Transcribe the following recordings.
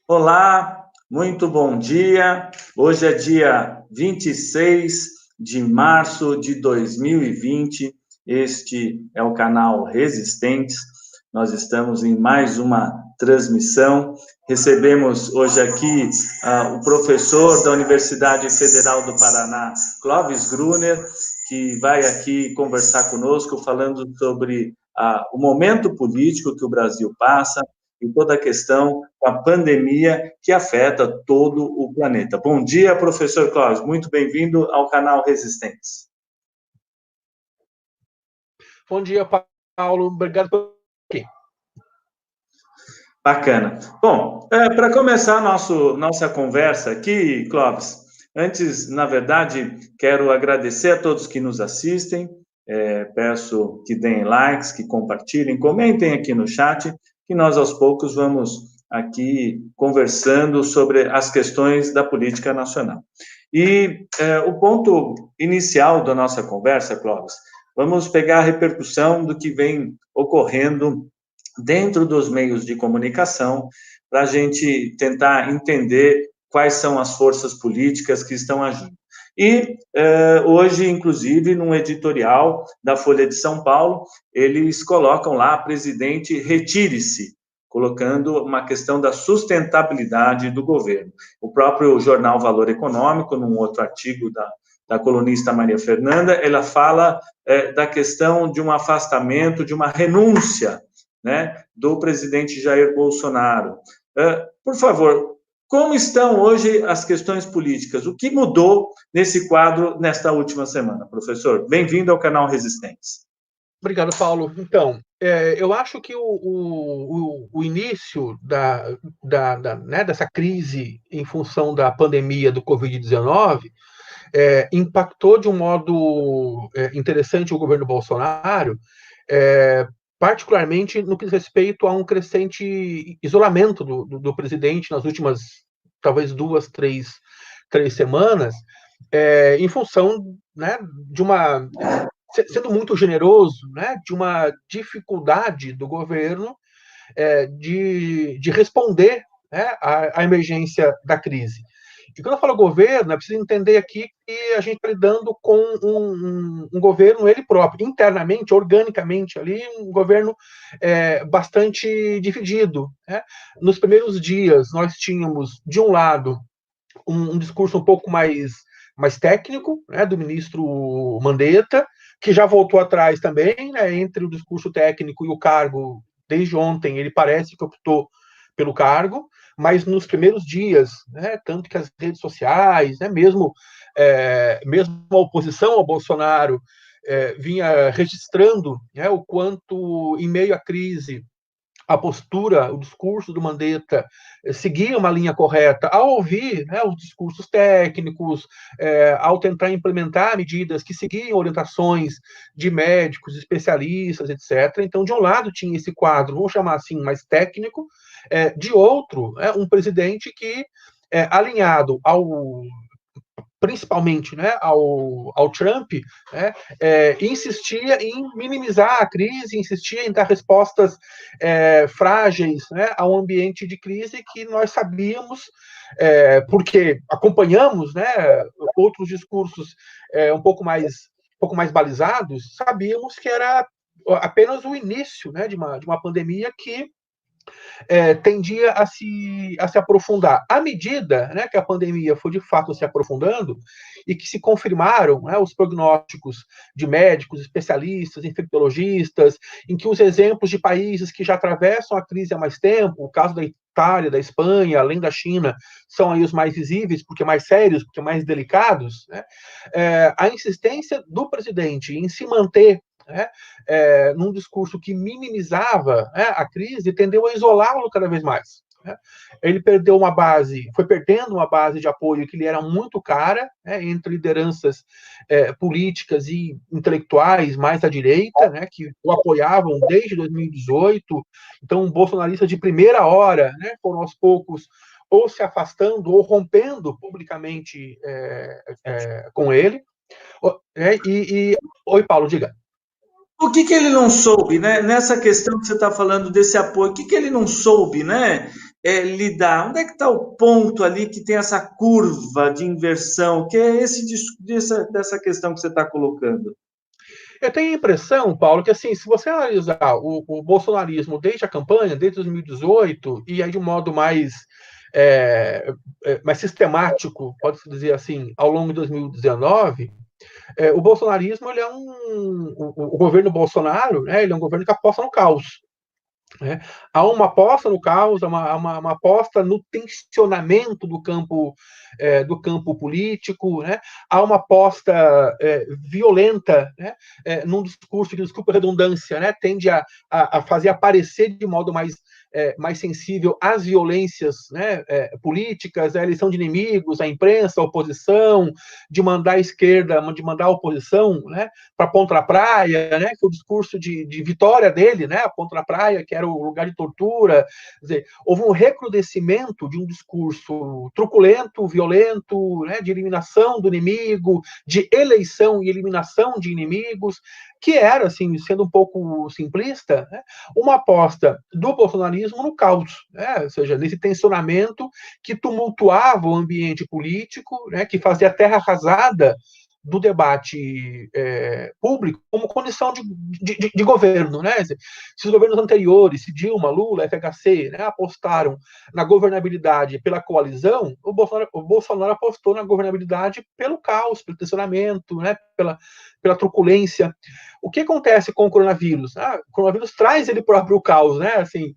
Olá, muito bom dia. Hoje é dia 26 de março de 2020. Este é o canal Resistentes. Nós estamos em mais uma transmissão. Recebemos hoje aqui o professor da Universidade Federal do Paraná, Clóvis Gruner, que vai aqui conversar conosco, falando sobre o momento político que o Brasil passa e toda a questão da pandemia que afeta todo o planeta. Bom dia, professor Cláudio. Muito bem-vindo ao canal Resistentes. Bom dia, Paulo. Obrigado por aqui. Bacana. Bom, para começar nossa conversa aqui, Clóvis, antes, na verdade, quero agradecer a todos que nos assistem, peço que deem likes, que compartilhem, comentem aqui no chat, que nós, aos poucos, vamos aqui conversando sobre as questões da política nacional. E o ponto inicial da nossa conversa, Clóvis, vamos pegar a repercussão do que vem ocorrendo dentro dos meios de comunicação, para a gente tentar entender quais são as forças políticas que estão agindo. E hoje, inclusive, num editorial da Folha de São Paulo, eles colocam lá, presidente, retire-se, colocando uma questão da sustentabilidade do governo. O próprio jornal Valor Econômico, num outro artigo da colunista Maria Fernanda, ela fala da questão de um afastamento, de uma renúncia, né, do presidente Jair Bolsonaro. Por favor, como estão hoje as questões políticas? O que mudou nesse quadro nesta última semana, professor? Bem-vindo ao canal Resistentes. Obrigado, Paulo. Então, eu acho que o início dessa crise em função da pandemia do Covid-19 impactou de um modo interessante o governo Bolsonaro, particularmente no que diz respeito a um crescente isolamento do presidente nas últimas, talvez, 2, 3 semanas, em função, né, de uma... sendo muito generoso, né, de uma dificuldade do governo de responder, né, à emergência da crise. E quando eu falo governo, é preciso entender aqui que a gente está lidando com um governo, ele próprio, internamente, organicamente, ali, um governo bastante dividido, né? Nos primeiros dias, nós tínhamos, de um lado, um discurso um pouco mais técnico, né, do ministro Mandetta, que já voltou atrás também, né, entre o discurso técnico e o cargo. Desde ontem, ele parece que optou pelo cargo, mas nos primeiros dias, né, tanto que as redes sociais, né, mesmo a oposição ao Bolsonaro vinha registrando, né, o quanto, em meio à crise, a postura, o discurso do Mandetta seguia uma linha correta ao ouvir, né, os discursos técnicos, ao tentar implementar medidas que seguiam orientações de médicos, especialistas, etc. Então, de um lado, tinha esse quadro, vamos chamar assim, mais técnico, de outro, um presidente que, alinhado principalmente, né, ao Trump, né, insistia em minimizar a crise, insistia em dar respostas frágeis, né, a um ambiente de crise que nós sabíamos, porque acompanhamos, né, outros discursos um pouco mais balizados, sabíamos que era apenas o início, né, de uma pandemia que tendia a se aprofundar. À medida, né, que a pandemia foi de fato se aprofundando e que se confirmaram, né, os prognósticos de médicos, especialistas, infectologistas, em que os exemplos de países que já atravessam a crise há mais tempo, o caso da Itália, da Espanha, além da China, são aí os mais visíveis, porque mais sérios, porque mais delicados, né, a insistência do presidente em se manter, né, num discurso que minimizava, né, a crise, tendeu a isolá-lo cada vez mais. Né? Ele foi perdendo uma base de apoio que lhe era muito cara, né, entre lideranças políticas e intelectuais mais à direita, né, que o apoiavam desde 2018. Então, bolsonaristas de primeira hora, né, foram aos poucos ou se afastando ou rompendo publicamente com ele. Oi, Paulo, diga. O que ele não soube, né? Nessa questão que você está falando desse apoio, o que ele não soube, né? lidar? Onde é que está o ponto ali que tem essa curva de inversão, que é dessa questão que você está colocando? Eu tenho a impressão, Paulo, que assim, se você analisar o bolsonarismo desde a campanha, desde 2018, e aí de um modo mais sistemático, pode-se dizer assim, ao longo de 2019, o bolsonarismo, ele é o governo Bolsonaro, né, ele é um governo que aposta no caos. Né? Há uma aposta no caos, há uma aposta no tensionamento do campo político, né? Há uma aposta violenta, né? Num discurso que, desculpa a redundância, né? Tende a fazer aparecer de modo mais sensível às violências, né? Políticas, a eleição de inimigos, a imprensa, a oposição, de mandar a esquerda, de mandar a oposição, né? Para Ponta da Praia, né? Que é o discurso de vitória dele, né? A Ponta da Praia, que era o lugar de tortura. Quer dizer, houve um recrudescimento de um discurso truculento, violento, né? De eliminação do inimigo, de eleição e eliminação de inimigos, que era, assim, sendo um pouco simplista, né? Uma aposta do bolsonarismo no caos, né? Ou seja, nesse tensionamento que tumultuava o ambiente político, né? Que fazia terra arrasada do debate público como condição de governo. Né? Se os governos anteriores, se Dilma, Lula, FHC, né, apostaram na governabilidade pela coalizão, o Bolsonaro apostou na governabilidade pelo caos, pelo tensionamento, né, pela truculência. O que acontece com o coronavírus? O coronavírus traz ele próprio o caos, né? Assim,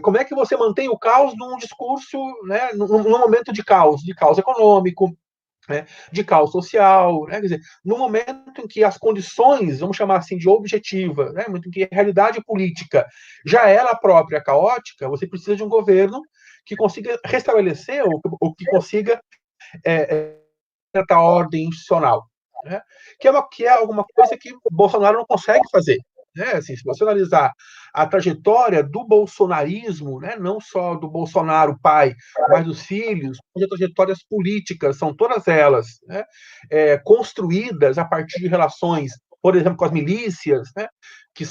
como é que você mantém o caos num discurso, né, num momento de caos econômico, né, de caos social, né, quer dizer, no momento em que as condições, vamos chamar assim, de objetiva, né, no momento em que a realidade política já ela própria caótica, você precisa de um governo que consiga restabelecer ou que consiga certa ordem institucional, né, que é alguma coisa que o Bolsonaro não consegue fazer. Né? Assim, se você analisar a trajetória do bolsonarismo, né, não só do Bolsonaro pai, mas dos filhos, as trajetórias políticas são todas elas, né, construídas a partir de relações, por exemplo, com as milícias, né, que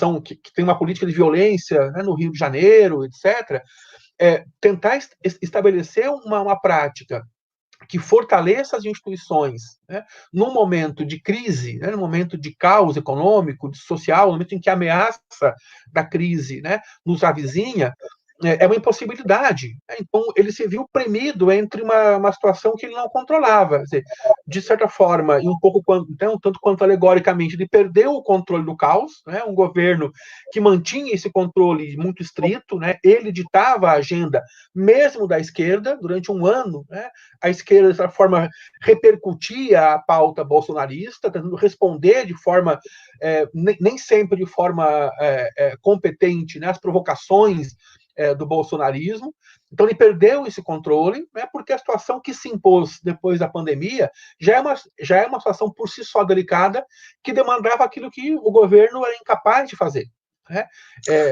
tem uma política de violência, né, no Rio de Janeiro, etc. Tentar estabelecer uma prática que fortaleça as instituições, né, num momento de crise, né, num momento de caos econômico, de social, no momento em que a ameaça da crise, né, nos avizinha, é uma impossibilidade. Né? Então, ele se viu premido entre uma situação que ele não controlava. Quer dizer, de certa forma, e um tanto quanto alegoricamente, ele perdeu o controle do caos, né? Um governo que mantinha esse controle muito estrito, né? Ele ditava a agenda, mesmo da esquerda, durante um ano. Né? A esquerda, de certa forma, repercutia a pauta bolsonarista, tentando responder de forma, nem sempre de forma competente, né? As provocações do bolsonarismo. Então, ele perdeu esse controle, né, porque a situação que se impôs depois da pandemia já é uma situação por si só delicada, que demandava aquilo que o governo era incapaz de fazer. Né?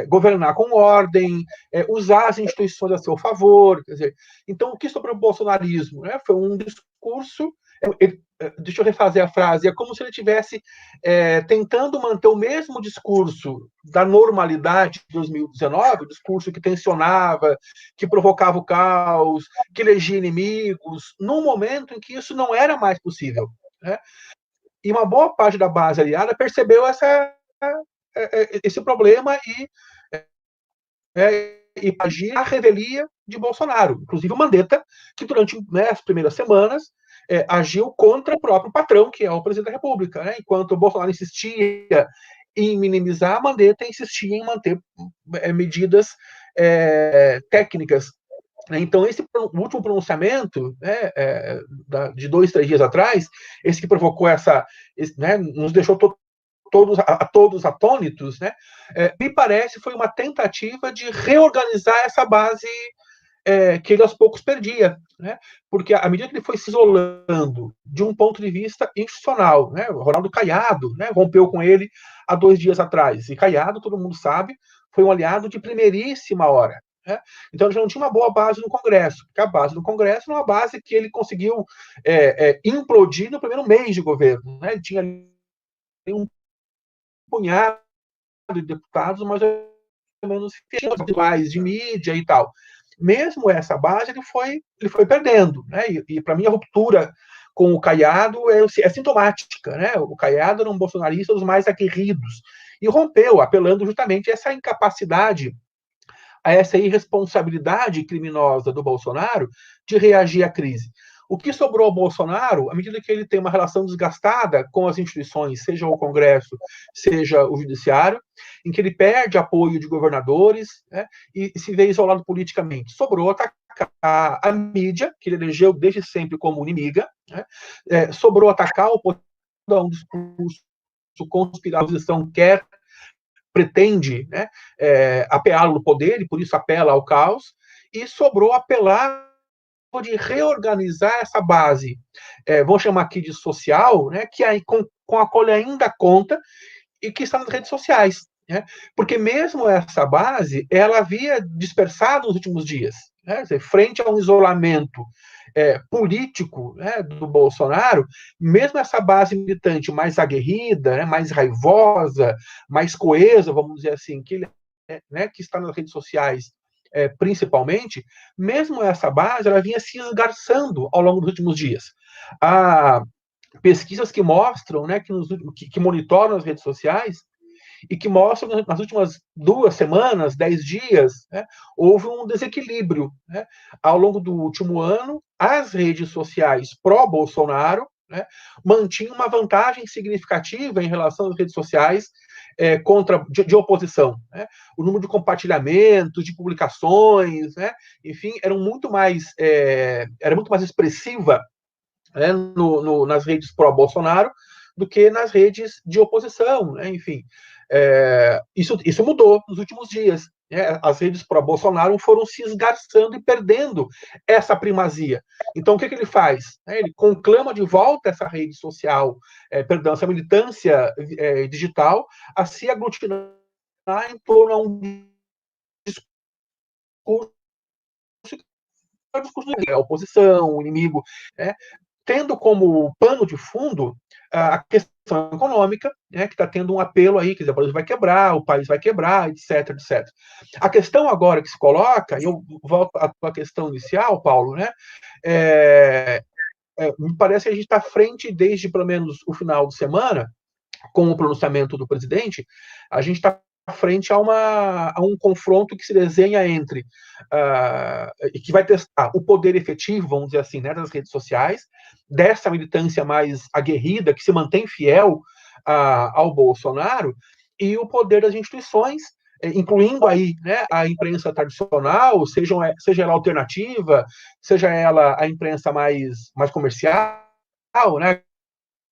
Governar com ordem, usar as instituições a seu favor. Quer dizer, então, o que sobre o bolsonarismo? Né, foi um discurso. Deixa eu refazer a frase. É como se ele estivesse tentando manter o mesmo discurso da normalidade de 2019, o discurso que tensionava, que provocava o caos, que elegia inimigos, num momento em que isso não era mais possível. Né? E uma boa parte da base aliada percebeu esse problema e agir a revelia de Bolsonaro. Inclusive o Mandetta, que durante, né, as primeiras semanas agiu contra o próprio patrão, que é o presidente da República. Né? Enquanto o Bolsonaro insistia em minimizar, a Mandetta insistia em manter medidas técnicas. Então, esse último pronunciamento, né, de 2, 3 dias atrás, esse que provocou né, nos deixou todos atônitos, né, me parece foi uma tentativa de reorganizar essa base que ele aos poucos perdia, né? Porque à medida que ele foi se isolando de um ponto de vista institucional, né? O Ronaldo Caiado, né, rompeu com ele há 2 dias atrás, e Caiado, todo mundo sabe, foi um aliado de primeiríssima hora. Né? Então ele já não tinha uma boa base no Congresso, porque a base do Congresso é uma base que ele conseguiu implodir no primeiro mês de governo. Né? Ele tinha um punhado de deputados, mais ou menos de mídia e tal. mesmo essa base ele foi perdendo, né? E para mim a ruptura com o Caiado é sintomática, né? O Caiado era um bolsonarista dos mais aguerridos e rompeu, apelando justamente a essa incapacidade, a essa irresponsabilidade criminosa do Bolsonaro de reagir à crise. O que sobrou ao Bolsonaro, à medida que ele tem uma relação desgastada com as instituições, seja o Congresso, seja o Judiciário, em que ele perde apoio de governadores, né, e se vê isolado politicamente, sobrou atacar a mídia, que ele elegeu desde sempre como inimiga, né, sobrou atacar a oposição a um discurso conspirado, a oposição quer, pretende, né, apelar no poder, e por isso apela ao caos, e sobrou apelar de reorganizar essa base, vamos chamar aqui de social, né, que aí, com a qual ele ainda conta e que está nas redes sociais. Né? Porque mesmo essa base, ela havia dispersado nos últimos dias, né? Frente a um isolamento político, né, do Bolsonaro, mesmo essa base militante mais aguerrida, né, mais raivosa, mais coesa, vamos dizer assim, né, que está nas redes sociais, principalmente, mesmo essa base, ela vinha se esgarçando ao longo dos últimos dias. Há pesquisas que mostram, né, que monitoram as redes sociais, e que mostram nas últimas 2 semanas, 10 dias, né, houve um desequilíbrio. Né? Ao longo do último ano, as redes sociais pró-Bolsonaro, né, mantinham uma vantagem significativa em relação às redes sociais de oposição. Né? O número de compartilhamentos, de publicações, né, enfim, era muito mais expressiva, né, nas redes pró-Bolsonaro do que nas redes de oposição, né? Enfim, isso mudou nos últimos dias. Né? As redes pró-Bolsonaro foram se esgarçando e perdendo essa primazia. Então, o que ele faz? Ele conclama de volta essa rede social, essa militância digital, a se aglutinar em torno a um discurso de oposição, o inimigo, né? Tendo como pano de fundo a questão econômica, né, que está tendo um apelo aí, que o Brasil vai quebrar, o país vai quebrar, etc, etc. A questão agora que se coloca, e eu volto à tua questão inicial, Paulo, né, me parece que a gente está à frente desde pelo menos o final de semana, com o pronunciamento do presidente, a gente está frente a um confronto que se desenha entre e que vai testar o poder efetivo, vamos dizer assim, né, das redes sociais, dessa militância mais aguerrida, que se mantém fiel ao Bolsonaro, e o poder das instituições, incluindo aí, né, a imprensa tradicional, seja ela alternativa, seja ela a imprensa mais comercial, né,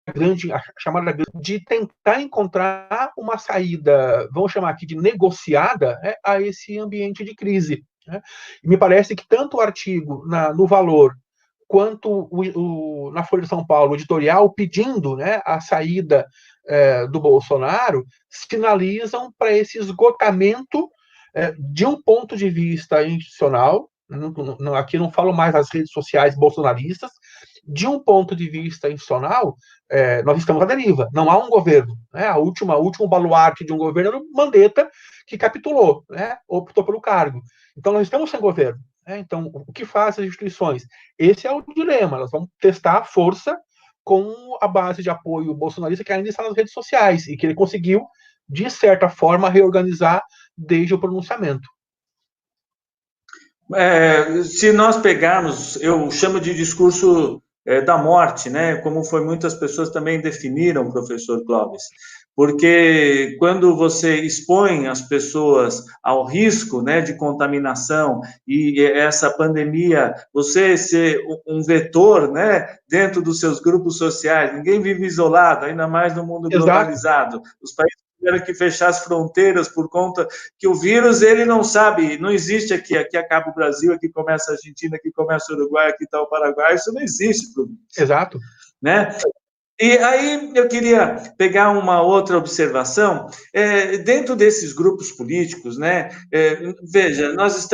a chamada de tentar encontrar uma saída, vamos chamar aqui de negociada, né, a esse ambiente de crise. Né? E me parece que tanto o artigo no Valor quanto na Folha de São Paulo, o editorial pedindo, né, a saída do Bolsonaro, sinalizam para esse esgotamento de um ponto de vista institucional. Aqui não falo mais das redes sociais bolsonaristas. De um ponto de vista institucional, nós estamos à deriva. Não há um governo. Né? O último baluarte de um governo era o Mandetta, que capitulou, né? Optou pelo cargo. Então, nós estamos sem governo. Né? Então, o que fazem as instituições? Esse é o dilema. Elas vão testar a força com a base de apoio bolsonarista que ainda está nas redes sociais e que ele conseguiu, de certa forma, reorganizar desde o pronunciamento. Se nós pegarmos, eu chamo de discurso da morte, né? Como foi muitas pessoas também definiram, professor Clóvis, porque quando você expõe as pessoas ao risco, né, de contaminação e essa pandemia, você ser um vetor, né, dentro dos seus grupos sociais, ninguém vive isolado, ainda mais no mundo globalizado. Exato. Os países tiveram que fechar as fronteiras por conta que o vírus, ele não sabe, não existe aqui acaba o Brasil, aqui começa a Argentina, aqui começa o Uruguai, aqui está o Paraguai, isso não existe. Exato. Né? E aí eu queria pegar uma outra observação, dentro desses grupos políticos, né, veja, nós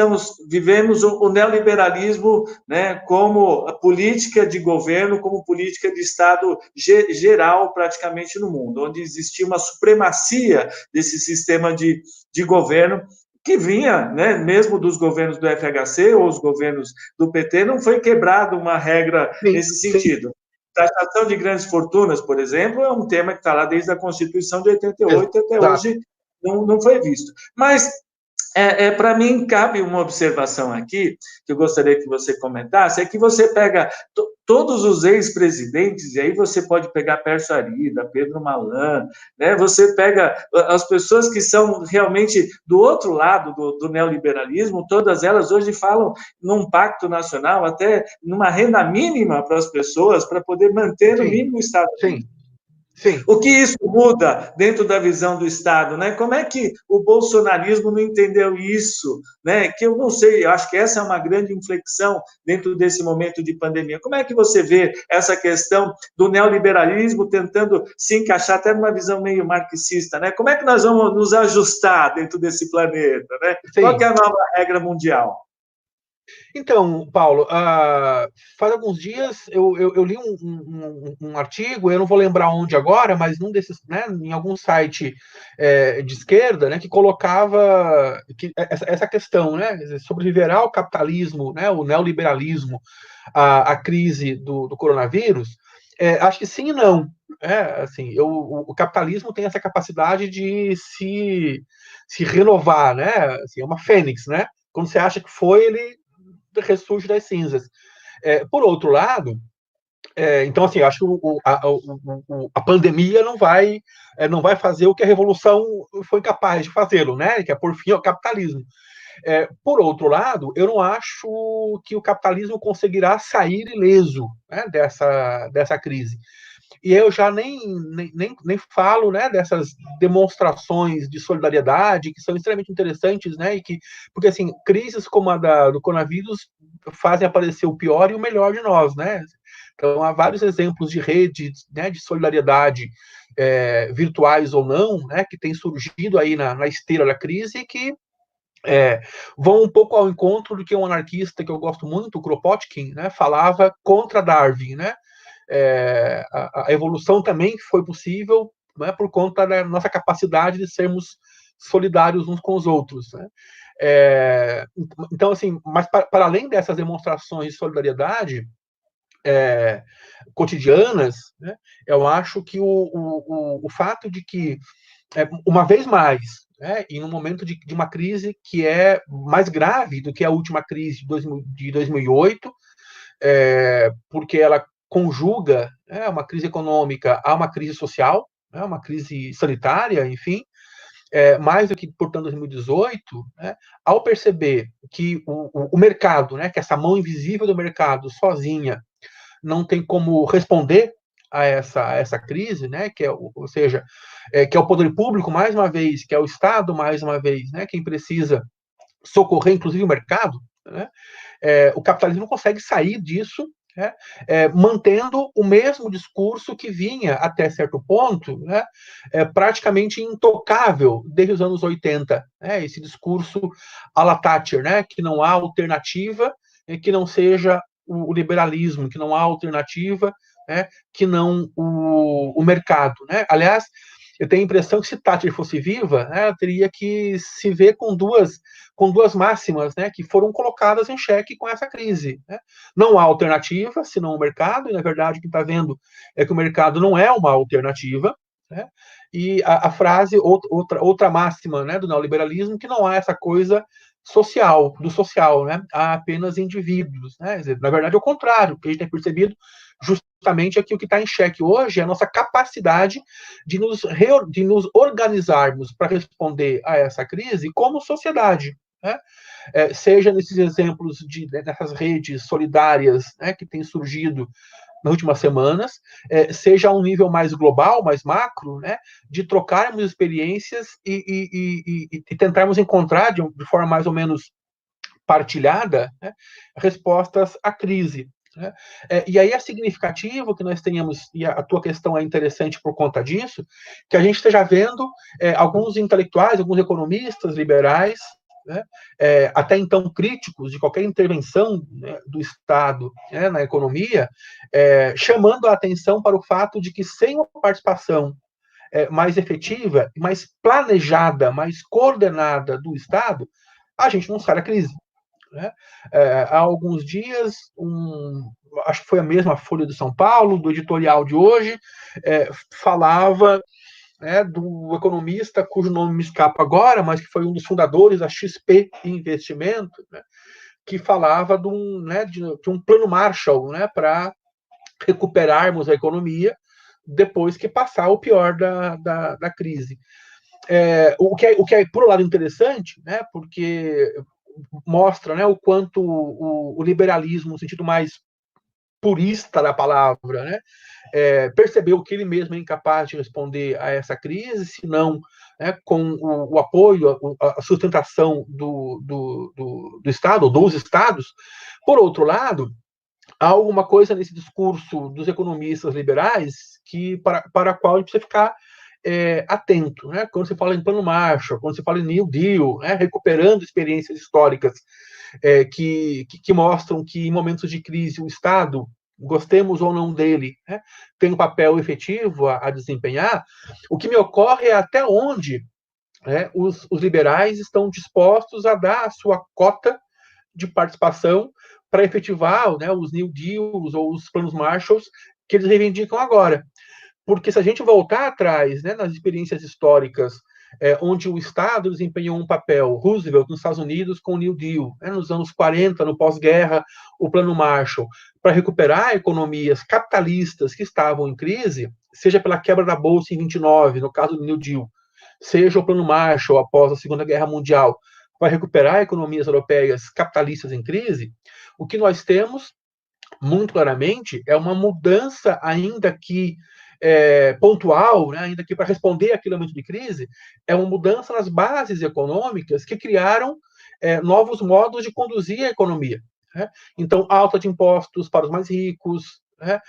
vivemos o neoliberalismo, né, como a política de governo, como política de Estado geral praticamente no mundo, onde existia uma supremacia desse sistema de governo que vinha, né, mesmo dos governos do FHC ou os governos do PT, não foi quebrada uma regra Sim, nesse sim, sentido. Taxação de grandes fortunas, por exemplo, é um tema que está lá desde a Constituição de 88 até exato. hoje não foi visto. Mas para mim, cabe uma observação aqui, que eu gostaria que você comentasse, é que você pega todos os ex-presidentes, e aí você pode pegar Pércio Arida, Pedro Malan, né? Você pega as pessoas que são realmente do outro lado do neoliberalismo, todas elas hoje falam num pacto nacional, até numa renda mínima para as pessoas, para poder manter no Sim, mínimo o Estado. sim, sim. O que isso muda dentro da visão do Estado, né? Como é que o bolsonarismo não entendeu isso, né? Que eu não sei, eu acho que essa é uma grande inflexão dentro desse momento de pandemia. Como é que você vê essa questão do neoliberalismo tentando se encaixar até numa visão meio marxista, né? Como é que nós vamos nos ajustar dentro desse planeta, né? Qual que é Sim. a nova regra mundial? Então, Paulo, faz alguns dias eu li um artigo, eu não vou lembrar onde agora, mas num desses, né, em algum site de esquerda, né, que colocava essa questão, né, sobreviverá o capitalismo, né, o neoliberalismo, a crise do coronavírus. Acho que sim e não. Assim, o capitalismo tem essa capacidade de se renovar, né? Assim, é uma fênix, né? Quando você acha que foi, ele ressurge das cinzas. Por outro lado, então, assim, eu acho que a pandemia não vai fazer o que a Revolução foi capaz de fazê-lo, né? Que é por fim ao capitalismo. Por outro lado, eu não acho que o capitalismo conseguirá sair ileso, né, dessa crise. E eu já nem falo, né, dessas demonstrações de solidariedade que são extremamente interessantes, né, porque assim, crises como a do coronavírus fazem aparecer o pior e o melhor de nós, né? Então há vários exemplos de redes, né, de solidariedade, virtuais ou não, né, que têm surgido aí na esteira da crise e que vão um pouco ao encontro do que um anarquista que eu gosto muito, o Kropotkin, né, falava contra Darwin, né? A evolução também foi possível, né, por conta da nossa capacidade de sermos solidários uns com os outros, né? Então, assim, mas para além dessas demonstrações de solidariedade cotidianas, né, eu acho que o fato de que, uma vez mais, né, em um momento de uma crise que é mais grave do que a última crise de 2008, porque ela conjuga, uma crise econômica a uma crise social, né, uma crise sanitária, enfim, mais do que, portanto, 2018, né, ao perceber que o mercado, né, que essa mão invisível do mercado sozinha não tem como responder a essa crise, né, ou seja, que é o poder público, mais uma vez, que é o Estado, mais uma vez, né, quem precisa socorrer, inclusive, o mercado, né, o capitalismo não consegue sair disso, né, mantendo o mesmo discurso que vinha, até certo ponto, né, praticamente intocável desde os anos 80, né, esse discurso à la Thatcher, né, que não há alternativa que não seja o liberalismo, que não há alternativa, né, que não o mercado. Né? Aliás, eu tenho a impressão que se Thatcher fosse viva, né, ela teria que se ver com duas máximas, né, que foram colocadas em xeque com essa crise. Né? Não há alternativa, senão o mercado, e na verdade o que está vendo é que o mercado não é uma alternativa, né? E a frase, outra máxima, né, do neoliberalismo, que não há essa coisa do social, né? Há apenas indivíduos, né? Na verdade, é o contrário, o que a gente tem percebido justamente aqui o que está em xeque hoje é a nossa capacidade de nos organizarmos para responder a essa crise como sociedade, né? Seja nesses exemplos dessas redes solidárias, né, que têm surgido nas últimas semanas, seja a um nível mais global, mais macro, né, de trocarmos experiências e tentarmos encontrar, de forma mais ou menos partilhada, né, respostas à crise. Né? E aí é significativo que nós tenhamos, e a tua questão é interessante por conta disso, que a gente esteja vendo alguns intelectuais, alguns economistas liberais, né, até então críticos de qualquer intervenção, né, do Estado, né, na economia, chamando a atenção para o fato de que sem uma participação mais efetiva, mais planejada, mais coordenada do Estado, a gente não sai da crise. Né? Há alguns dias, acho que foi a mesma Folha de São Paulo, do editorial de hoje, falava do economista cujo nome me escapa agora, mas que foi um dos fundadores da XP Investimento, né, que falava de um plano Marshall, né, para recuperarmos a economia depois que passar o pior da crise. O que é, por um lado, interessante, né, porque mostra, né, o quanto o liberalismo, no sentido mais purista da palavra, né, percebeu que ele mesmo é incapaz de responder a essa crise, senão com o apoio, a sustentação do Estado, ou dos Estados. Por outro lado, há alguma coisa nesse discurso dos economistas liberais para a qual a gente precisa ficar atento. Né? Quando se fala em Plano Marshall, quando se fala em New Deal, né? Recuperando experiências históricas que mostram que em momentos de crise o Estado, gostemos ou não dele, né, tem um papel efetivo a desempenhar, o que me ocorre é até onde os liberais estão dispostos a dar a sua cota de participação para efetivar, né, os New Deals ou os planos Marshalls que eles reivindicam agora. Porque se a gente voltar atrás, né, nas experiências históricas, onde o Estado desempenhou um papel, Roosevelt nos Estados Unidos com o New Deal, né, nos anos 40, no pós-guerra, o Plano Marshall, para recuperar economias capitalistas que estavam em crise, seja pela quebra da Bolsa em 29, no caso do New Deal, seja o Plano Marshall após a Segunda Guerra Mundial, para recuperar economias europeias capitalistas em crise, o que nós temos, muito claramente, é uma mudança, ainda que pontual, né, ainda que para responder àquele momento de crise, é uma mudança nas bases econômicas que criaram novos modos de conduzir a economia. Né? Então, alta de impostos para os mais ricos, né?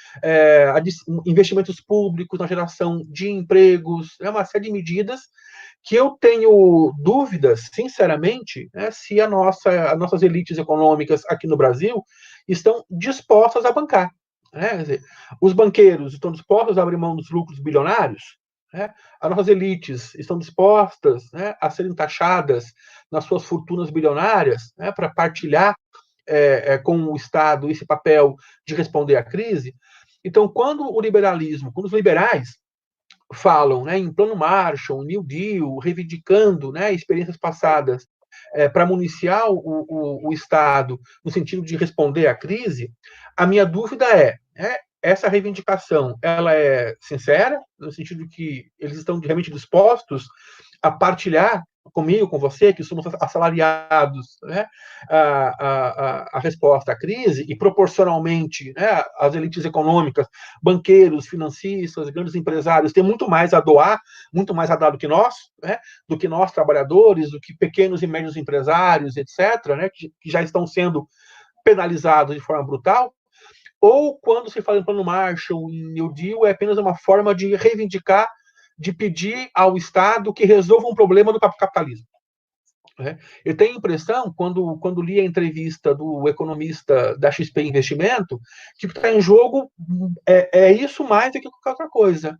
Investimentos públicos na geração de empregos, uma série de medidas que eu tenho dúvidas, sinceramente, né, se as nossas elites econômicas aqui no Brasil estão dispostas a bancar. Né? Quer dizer, os banqueiros estão dispostos a abrir mão dos lucros bilionários? Né? As nossas elites estão dispostas, né, a serem taxadas nas suas fortunas bilionárias, né, para partilhar com o Estado esse papel de responder à crise? Então, quando os liberais falam, né, em Plano Marshall, New Deal, reivindicando, né, experiências passadas para municiar o Estado no sentido de responder à crise, a minha dúvida essa reivindicação, ela é sincera, no sentido que eles estão realmente dispostos a partilhar comigo, com você, que somos assalariados, né, a resposta à crise, e proporcionalmente, né, as elites econômicas, banqueiros, financistas, grandes empresários, têm muito mais a doar, muito mais a dar do que nós trabalhadores, do que pequenos e médios empresários, etc., né, que já estão sendo penalizados de forma brutal, ou quando se fala em Plano Marshall, em New Deal, é apenas uma forma de reivindicar, de pedir ao Estado que resolva um problema do capitalismo. Eu tenho a impressão, quando li a entrevista do economista da XP Investimento, que o que está em jogo é isso mais do que qualquer outra coisa.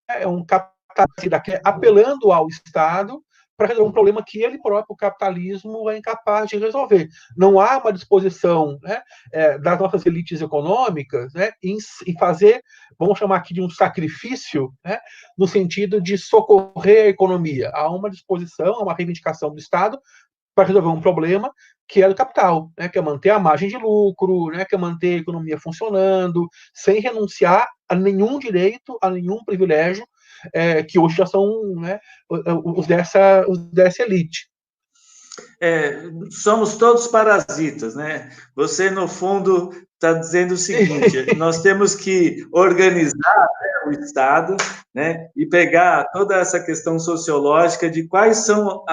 É um capitalista apelando ao Estado para resolver um problema que ele próprio, o capitalismo, é incapaz de resolver. Não há uma disposição, né, das nossas elites econômicas, né, em fazer, vamos chamar aqui de um sacrifício, né, no sentido de socorrer a economia. Há uma disposição, uma reivindicação do Estado para resolver um problema que é do capital, né, que é manter a margem de lucro, né, que é manter a economia funcionando, sem renunciar a nenhum direito, a nenhum privilégio, que hoje já são, né, os dessa elite. Somos todos parasitas, né? Você, no fundo, está dizendo o seguinte: nós temos que organizar, né, o Estado, né, e pegar toda essa questão sociológica de quais são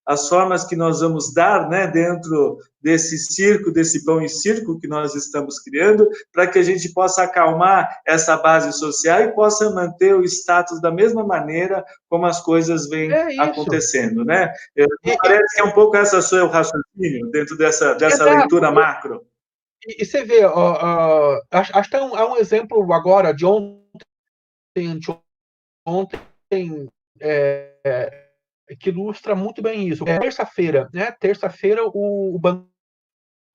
as formas que nós vamos dar, né, dentro desse circo, desse pão e circo que nós estamos criando, para que a gente possa acalmar essa base social e possa manter o status da mesma maneira como as coisas vêm acontecendo, né? Parece que é um pouco essa seu raciocínio dentro dessa leitura macro. E você vê, acho que há um exemplo agora de ontem que ilustra muito bem isso. Terça-feira, né? Terça-feira, o Banco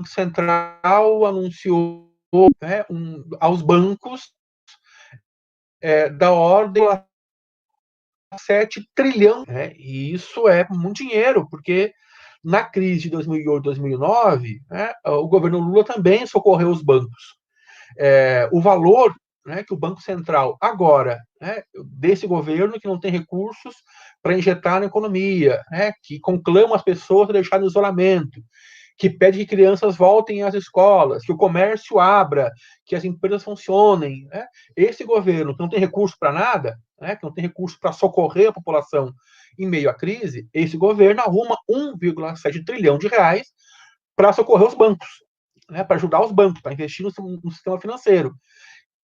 Central anunciou, né, aos bancos da ordem de 7 trilhões, né? E isso é muito dinheiro, porque na crise de 2008, 2009, né, o governo Lula também socorreu os bancos. O valor, né, que o Banco Central agora, né, desse governo que não tem recursos para injetar na economia, né, que conclama as pessoas a deixar no isolamento, que pede que crianças voltem às escolas, que o comércio abra, que as empresas funcionem. Né? Esse governo que não tem recurso para nada, né, que não tem recurso para socorrer a população em meio à crise, esse governo arruma 1,7 trilhão de reais para socorrer os bancos, né, para ajudar os bancos, para investir no sistema financeiro.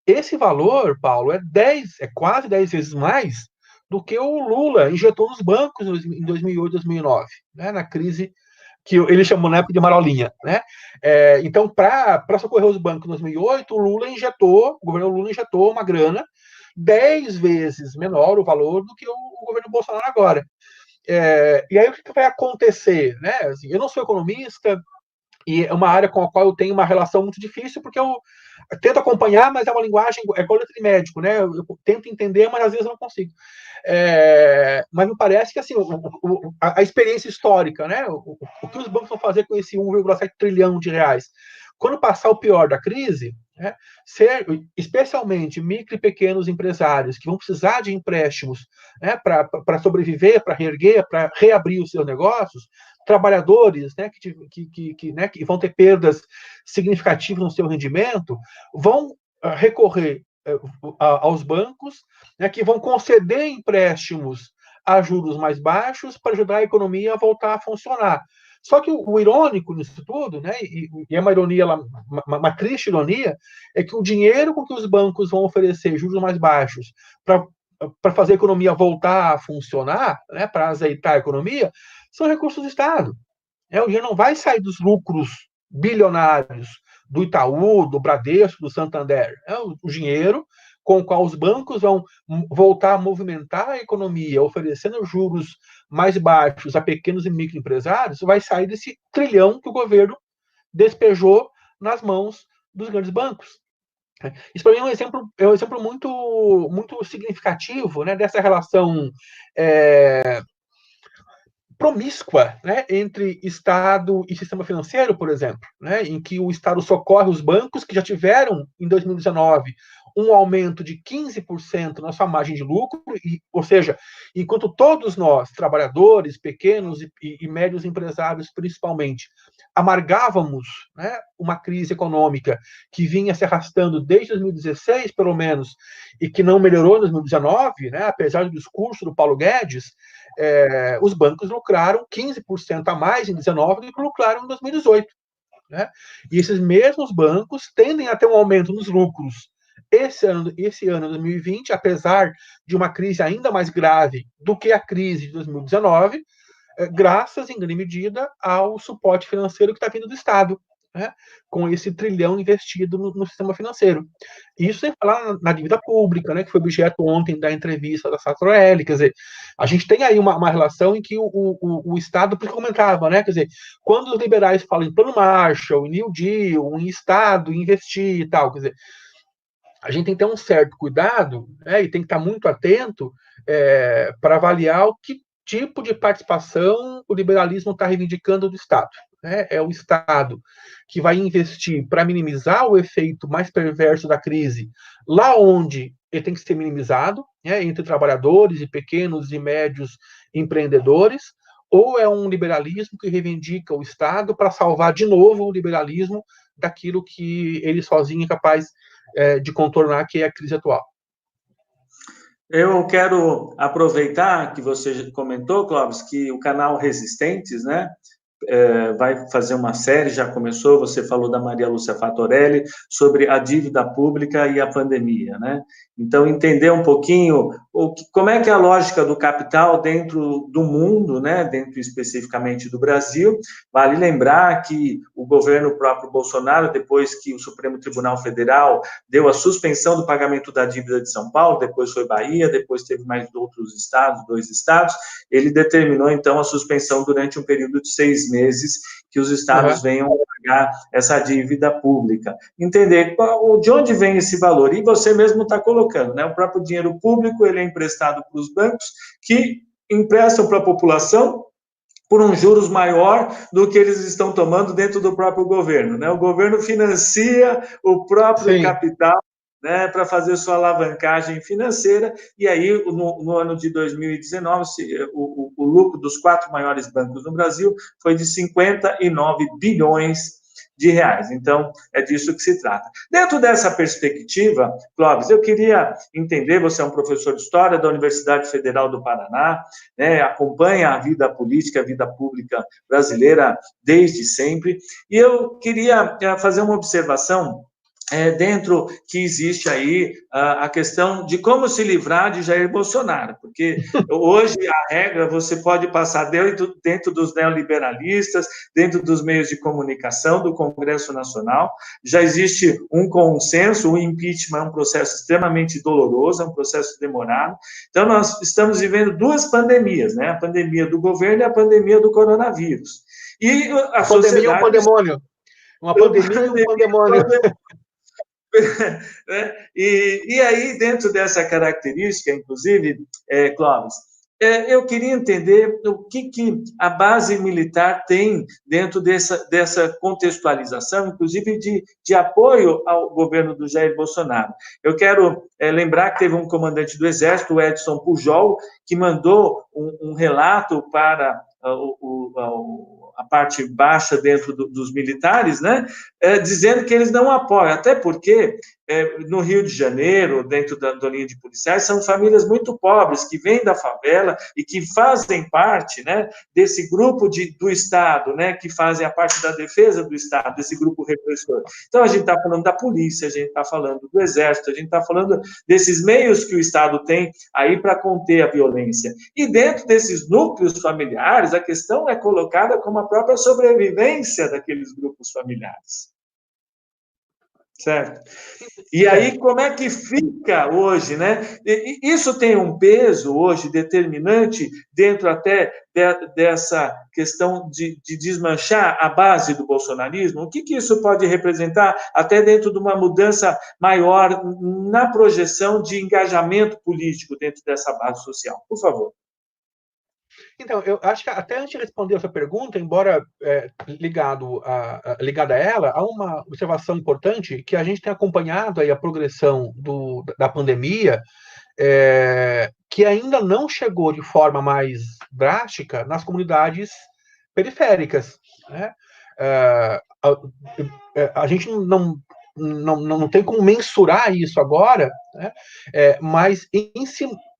Esse valor, Paulo, é quase 10 vezes mais do que o Lula injetou nos bancos em 2008, 2009, né, na crise que ele chamou na época de Marolinha, né? Então, para socorrer os bancos em 2008, o governo Lula injetou uma grana 10 vezes menor o valor do que o governo Bolsonaro agora. E aí o que vai acontecer, né? Assim, eu não sou economista, e é uma área com a qual eu tenho uma relação muito difícil, porque eu tento acompanhar, mas é uma linguagem, é igual letra de médico, né? Eu tento entender, mas às vezes eu não consigo. Mas me parece que assim, a experiência histórica, né? O que os bancos vão fazer com esse 1,7 trilhão de reais? Quando passar o pior da crise, né, especialmente micro e pequenos empresários que vão precisar de empréstimos, né, para sobreviver, para reerguer, para reabrir os seus negócios, trabalhadores, né, que vão ter perdas significativas no seu rendimento, vão recorrer aos bancos, né, que vão conceder empréstimos a juros mais baixos para ajudar a economia a voltar a funcionar. Só que o irônico nisso tudo, né, e é uma ironia, uma triste ironia, é que o dinheiro com que os bancos vão oferecer juros mais baixos para fazer a economia voltar a funcionar, né, para azeitar a economia, são recursos do Estado. O dinheiro não vai sair dos lucros bilionários do Itaú, do Bradesco, do Santander. O dinheiro com o qual os bancos vão voltar a movimentar a economia, oferecendo juros mais baixos a pequenos e microempresários, vai sair desse trilhão que o governo despejou nas mãos dos grandes bancos. Isso para mim é um exemplo muito, muito significativo, né, dessa relação promíscua, né, entre Estado e sistema financeiro, por exemplo, né, em que o Estado socorre os bancos que já tiveram, em 2019, um aumento de 15% na sua margem de lucro, ou seja, enquanto todos nós, trabalhadores, pequenos e médios empresários principalmente, amargávamos, né, uma crise econômica que vinha se arrastando desde 2016, pelo menos, e que não melhorou em 2019, né, apesar do discurso do Paulo Guedes, os bancos lucraram 15% a mais em 2019 do que lucraram em 2018. Né? E esses mesmos bancos tendem a ter um aumento nos lucros esse ano 2020, apesar de uma crise ainda mais grave do que a crise de 2019, graças, em grande medida, ao suporte financeiro que está vindo do Estado, né, com esse trilhão investido no sistema financeiro. Isso sem falar na dívida pública, né, que foi objeto ontem da entrevista da Satorelli. Quer dizer, a gente tem aí uma relação em que o Estado, porque comentava, né, quer dizer, quando os liberais falam em plano Marshall, em New Deal, em Estado, em investir e tal, quer dizer, a gente tem que ter um certo cuidado, né, e tem que estar muito atento para avaliar o que tipo de participação o liberalismo está reivindicando do Estado. Né? É o Estado que vai investir para minimizar o efeito mais perverso da crise, lá onde ele tem que ser minimizado, né, entre trabalhadores e pequenos e médios empreendedores, ou é um liberalismo que reivindica o Estado para salvar de novo o liberalismo daquilo que ele sozinho é capaz de contornar, que é a crise atual. Eu quero aproveitar que você comentou, Clóvis, que o canal Resistentes, né, vai fazer uma série, já começou, você falou da Maria Lúcia Fatorelli, sobre a dívida pública e a pandemia, né? Então, entender um pouquinho como é que é a lógica do capital dentro do mundo, né? Dentro especificamente do Brasil. Vale lembrar que o governo próprio Bolsonaro, depois que o Supremo Tribunal Federal deu a suspensão do pagamento da dívida de São Paulo, depois foi Bahia, depois teve mais outros estados, 2 estados, ele determinou, então, a suspensão durante um período de 6 meses, que os estados venham pagar essa dívida pública. Entender de onde vem esse valor. E você mesmo está colocando, né? O próprio dinheiro público, ele é emprestado para os bancos, que emprestam para a população por um juros maior do que eles estão tomando dentro do próprio governo, né? O governo financia o próprio capital, né, para fazer sua alavancagem financeira, e aí, no ano de 2019, o lucro dos 4 maiores bancos no Brasil foi de 59 bilhões de reais. Então, é disso que se trata. Dentro dessa perspectiva, Clóvis, eu queria entender, você é um professor de História da Universidade Federal do Paraná, né, acompanha a vida política, a vida pública brasileira desde sempre, e eu queria fazer uma observação dentro que existe aí a questão de como se livrar de Jair Bolsonaro, porque hoje a regra você pode passar dentro dos neoliberalistas, dentro dos meios de comunicação, do Congresso Nacional, já existe um consenso, o impeachment é um processo extremamente doloroso, é um processo demorado, então nós estamos vivendo 2 pandemias, né? A pandemia do governo e a pandemia do coronavírus. E a sociedade... Pandemia é um pandemônio. Uma pandemia e um pandemônio. E aí, dentro dessa característica, inclusive, Clóvis, eu queria entender o que a base militar tem dentro dessa contextualização, inclusive de apoio ao governo do Jair Bolsonaro. Eu quero lembrar que teve um comandante do Exército, o Edson Pujol, que mandou um relato para a parte baixa dentro dos militares, né, dizendo que eles não apoiam, até porque no Rio de Janeiro, dentro da linha de policiais, são famílias muito pobres, que vêm da favela e que fazem parte, né, desse grupo do Estado, né, que fazem a parte da defesa do Estado, desse grupo repressor. Então, a gente está falando da polícia, a gente está falando do Exército, a gente está falando desses meios que o Estado tem aí para conter a violência. E dentro desses núcleos familiares, a questão é colocada como a própria sobrevivência daqueles grupos familiares. Certo? E aí, como é que fica hoje, né? Isso tem um peso hoje determinante dentro até dessa questão de desmanchar a base do bolsonarismo? O que isso pode representar até dentro de uma mudança maior na projeção de engajamento político dentro dessa base social? Por favor. Então, eu acho que até antes de responder essa pergunta, embora ligada a ela, há uma observação importante que a gente tem acompanhado aí a progressão da pandemia, que ainda não chegou de forma mais drástica nas comunidades periféricas, né? A gente não tem como mensurar isso agora, né? Mas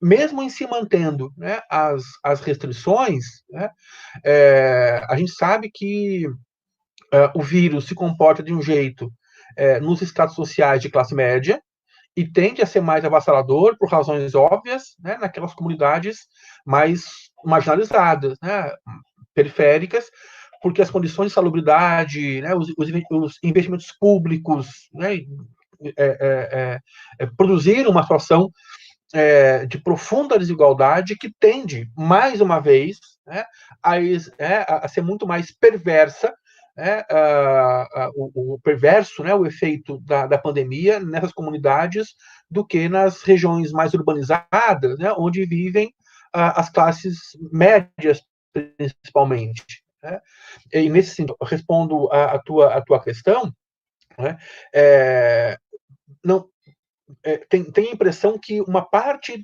mesmo em se mantendo, né, as restrições, né, a gente sabe que o vírus se comporta de um jeito nos estratos sociais de classe média e tende a ser mais avassalador por razões óbvias, né, naquelas comunidades mais marginalizadas, né, periféricas, porque as condições de salubridade, né, os investimentos públicos, né, produziram uma situação de profunda desigualdade que tende, mais uma vez, né, a ser muito mais perversa, né, o perverso, né, o efeito da pandemia nessas comunidades do que nas regiões mais urbanizadas, né, onde vivem as classes médias, principalmente. Né? E nesse sentido, respondo a tua questão, né, não, tem a impressão que uma parte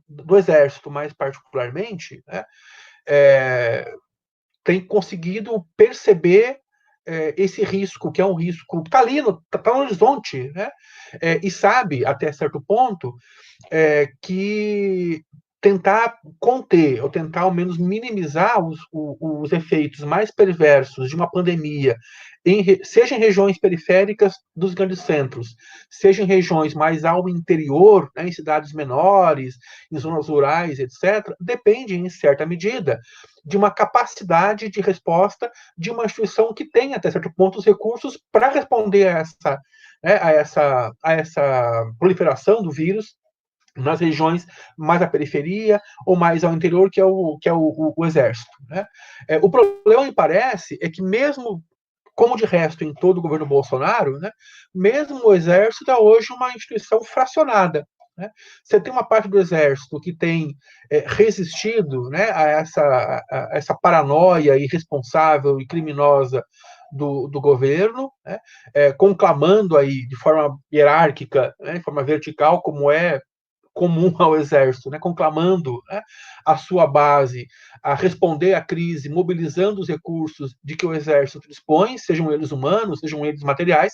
do Exército, mais particularmente, né, tem conseguido perceber esse risco, que é um risco que está ali, está no horizonte, né, e sabe, até certo ponto, que tentar conter, ou tentar ao menos minimizar os efeitos mais perversos de uma pandemia, seja em regiões periféricas dos grandes centros, seja em regiões mais ao interior, né, em cidades menores, em zonas rurais, etc., depende, em certa medida, de uma capacidade de resposta de uma instituição que tenha, até certo ponto, os recursos para responder a essa proliferação do vírus nas regiões mais à periferia ou mais ao interior, que é o Exército. Né? O problema, me parece, é que mesmo, como de resto em todo o governo Bolsonaro, né, mesmo o Exército é hoje uma instituição fracionada. Né? Você tem uma parte do Exército que tem resistido, né, a essa paranoia irresponsável e criminosa do governo, né, conclamando aí de forma hierárquica, né, de forma vertical, como é comum ao Exército, né, conclamando, né, a sua base a responder à crise, mobilizando os recursos de que o Exército dispõe, sejam eles humanos, sejam eles materiais,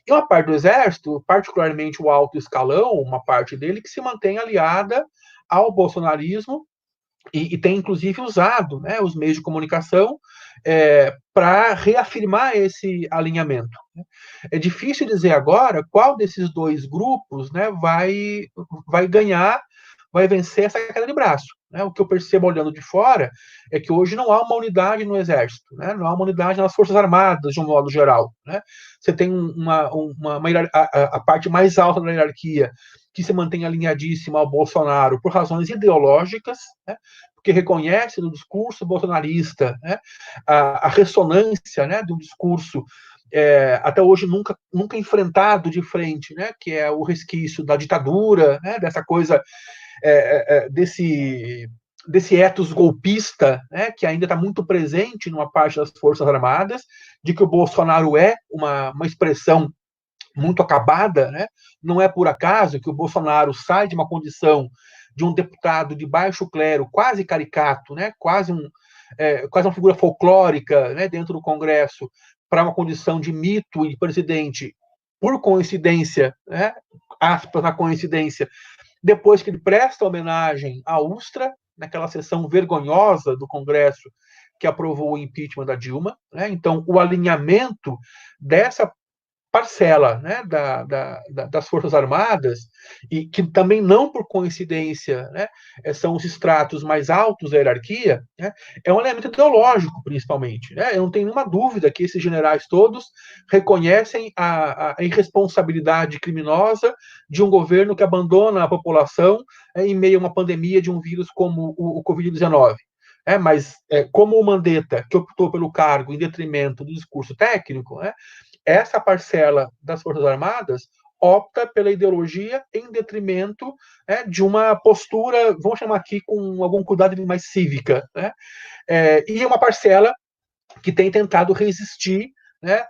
e uma parte do Exército, particularmente o alto escalão, uma parte dele que se mantém aliada ao bolsonarismo e tem inclusive usado, né, os meios de comunicação para reafirmar esse alinhamento. É difícil dizer agora qual desses dois grupos, né, vai ganhar, vai vencer essa queda de braço. Né? O que eu percebo olhando de fora é que hoje não há uma unidade no Exército, né? Não há uma unidade nas Forças Armadas, de um modo geral. Né? Você tem a parte mais alta da hierarquia que se mantém alinhadíssima ao Bolsonaro por razões ideológicas, né? Porque reconhece no discurso bolsonarista, né, a ressonância, né, do discurso até hoje nunca enfrentado de frente, né, que é o resquício da ditadura, né, dessa coisa, desse ethos golpista, né, que ainda está muito presente numa parte das Forças Armadas, de que o Bolsonaro é uma expressão muito acabada, né? Não é por acaso que o Bolsonaro sai de uma condição de um deputado de baixo clero, quase caricato, né? Quase uma figura folclórica, né? Dentro do Congresso, para uma condição de mito e de presidente, por coincidência, né? Aspas na coincidência, depois que ele presta homenagem à Ustra, naquela sessão vergonhosa do Congresso que aprovou o impeachment da Dilma. Né? Então, o alinhamento dessa parcela, né, das Forças Armadas, e que também não por coincidência, né, são os estratos mais altos da hierarquia, né, é um elemento ideológico, principalmente. Né? Eu não tenho nenhuma dúvida que esses generais todos reconhecem a irresponsabilidade criminosa de um governo que abandona a população em meio a uma pandemia de um vírus como o Covid-19. Mas como o Mandetta, que optou pelo cargo em detrimento do discurso técnico, né, essa parcela das Forças Armadas opta pela ideologia em detrimento de uma postura, vamos chamar aqui com algum cuidado mais cívica. Né? E uma parcela que tem tentado resistir, né,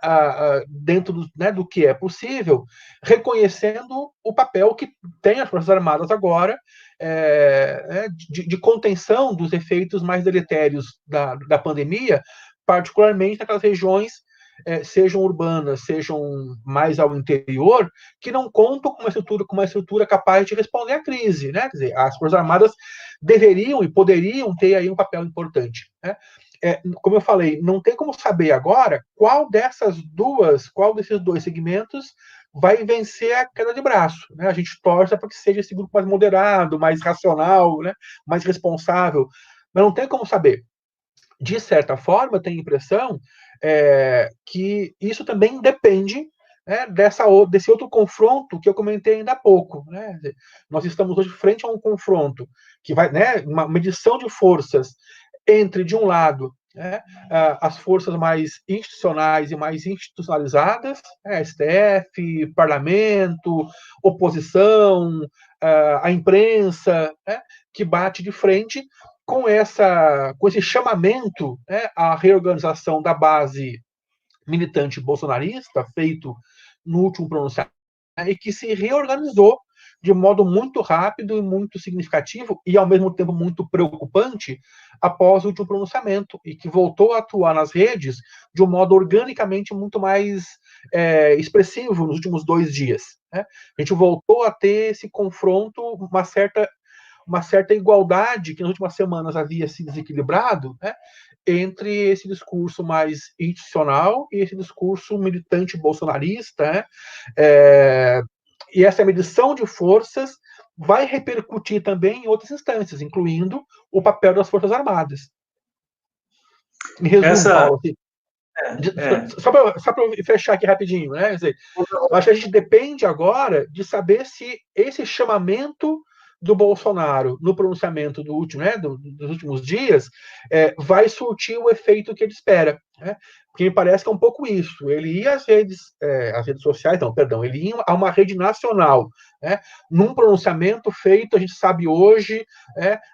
dentro do que é possível, reconhecendo o papel que tem as Forças Armadas agora de contenção dos efeitos mais deletérios da pandemia, particularmente naquelas regiões, sejam urbanas, sejam mais ao interior, que não contam com uma estrutura capaz de responder à crise. Né? Quer dizer, as Forças Armadas deveriam e poderiam ter aí um papel importante. Né? Como eu falei, não tem como saber agora qual desses dois segmentos vai vencer a queda de braço. Né? A gente torce para que seja esse grupo mais moderado, mais racional, né? Mais responsável, mas não tem como saber. De certa forma, tenho a impressão que isso também depende, né, desse outro confronto que eu comentei ainda há pouco. Né? Nós estamos hoje frente a um confronto que vai, né, uma medição de forças entre, de um lado, né, as forças mais institucionais e mais institucionalizadas, STF, parlamento, oposição, a imprensa, né, que bate de frente com esse chamamento, né, à reorganização da base militante bolsonarista, feito no último pronunciamento, e que se reorganizou de modo muito rápido e muito significativo, e ao mesmo tempo muito preocupante, após o último pronunciamento, e que voltou a atuar nas redes de um modo organicamente muito mais expressivo nos últimos 2 dias. Né? A gente voltou a ter esse confronto, uma certa uma certa igualdade que nas últimas semanas havia se desequilibrado, né, entre esse discurso mais institucional e esse discurso militante bolsonarista, né? E essa medição de forças vai repercutir também em outras instâncias, incluindo o papel das Forças Armadas. Em resumo, Paulo, assim, só para fechar aqui rapidinho, né? Eu acho que a gente depende agora de saber se esse chamamento do Bolsonaro no pronunciamento do último, né, dos últimos dias, vai surtir o efeito que ele espera, né? Porque me parece que é um pouco isso. Ele ia às redes sociais, não, perdão, ele ia a uma rede nacional, né? Num pronunciamento feito, a gente sabe hoje,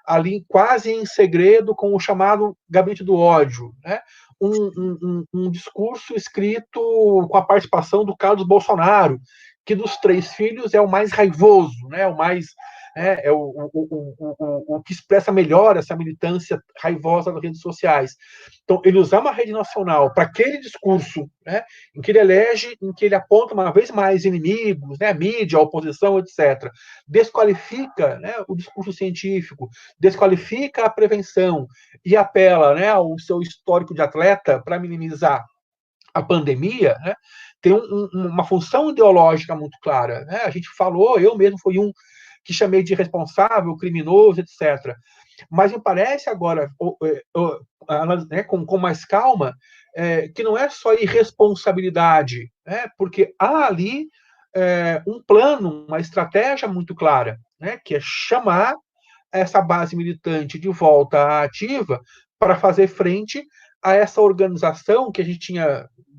ali quase em segredo, com o chamado gabinete do ódio, né? Um discurso escrito com a participação do Carlos Bolsonaro, que dos três filhos é o mais raivoso, né? O mais o que expressa melhor essa militância raivosa nas redes sociais. Então, ele usar uma rede nacional para aquele discurso, né, em que ele elege, em que ele aponta uma vez mais inimigos, né, a mídia, a oposição, etc., desqualifica, né, o discurso científico, desqualifica a prevenção e apela, né, ao seu histórico de atleta para minimizar a pandemia, né, tem uma função ideológica muito clara. Né? A gente falou, eu mesmo fui um que chamei de irresponsável, criminoso, etc. Mas me parece agora, né, com mais calma, que não é só irresponsabilidade, né, porque há ali um plano, uma estratégia muito clara, né, que é chamar essa base militante de volta à ativa para fazer frente a essa organização que a gente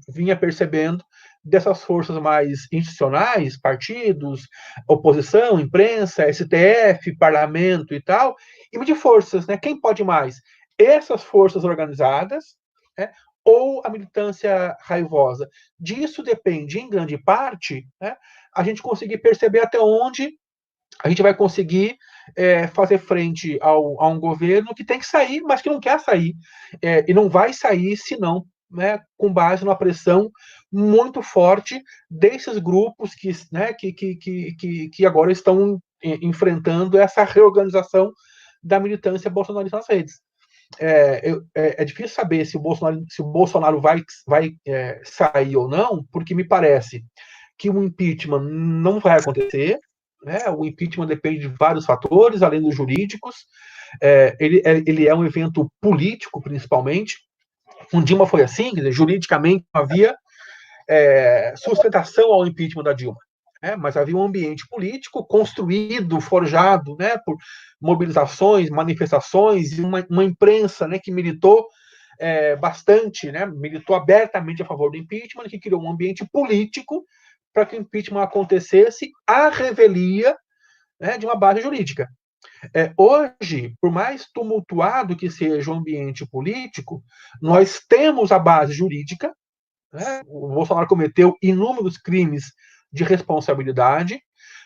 vinha percebendo dessas forças mais institucionais, partidos, oposição, imprensa, STF, parlamento e tal, e de forças, né? Quem pode mais? Essas forças organizadas, né? Ou a militância raivosa. Disso depende, em grande parte, né, a gente conseguir perceber até onde a gente vai conseguir fazer frente a um governo que tem que sair, mas que não quer sair. E não vai sair senão, né, com base numa pressão muito forte desses grupos né, que agora estão enfrentando essa reorganização da militância bolsonarista nas redes. É difícil saber se o Bolsonaro vai sair ou não, porque me parece que o impeachment não vai acontecer, né? O impeachment depende de vários fatores, além dos jurídicos. Ele é um evento político, principalmente. Com Dilma foi assim, quer dizer, juridicamente não havia sustentação ao impeachment da Dilma. Mas havia um ambiente político construído, forjado, né, por mobilizações, manifestações, e uma imprensa, né, que militou bastante, né, militou abertamente a favor do impeachment, que criou um ambiente político para que o impeachment acontecesse à revelia, né, de uma base jurídica. Hoje, por mais tumultuado que seja o ambiente político, nós temos a base jurídica, né? O Bolsonaro cometeu inúmeros crimes de responsabilidade,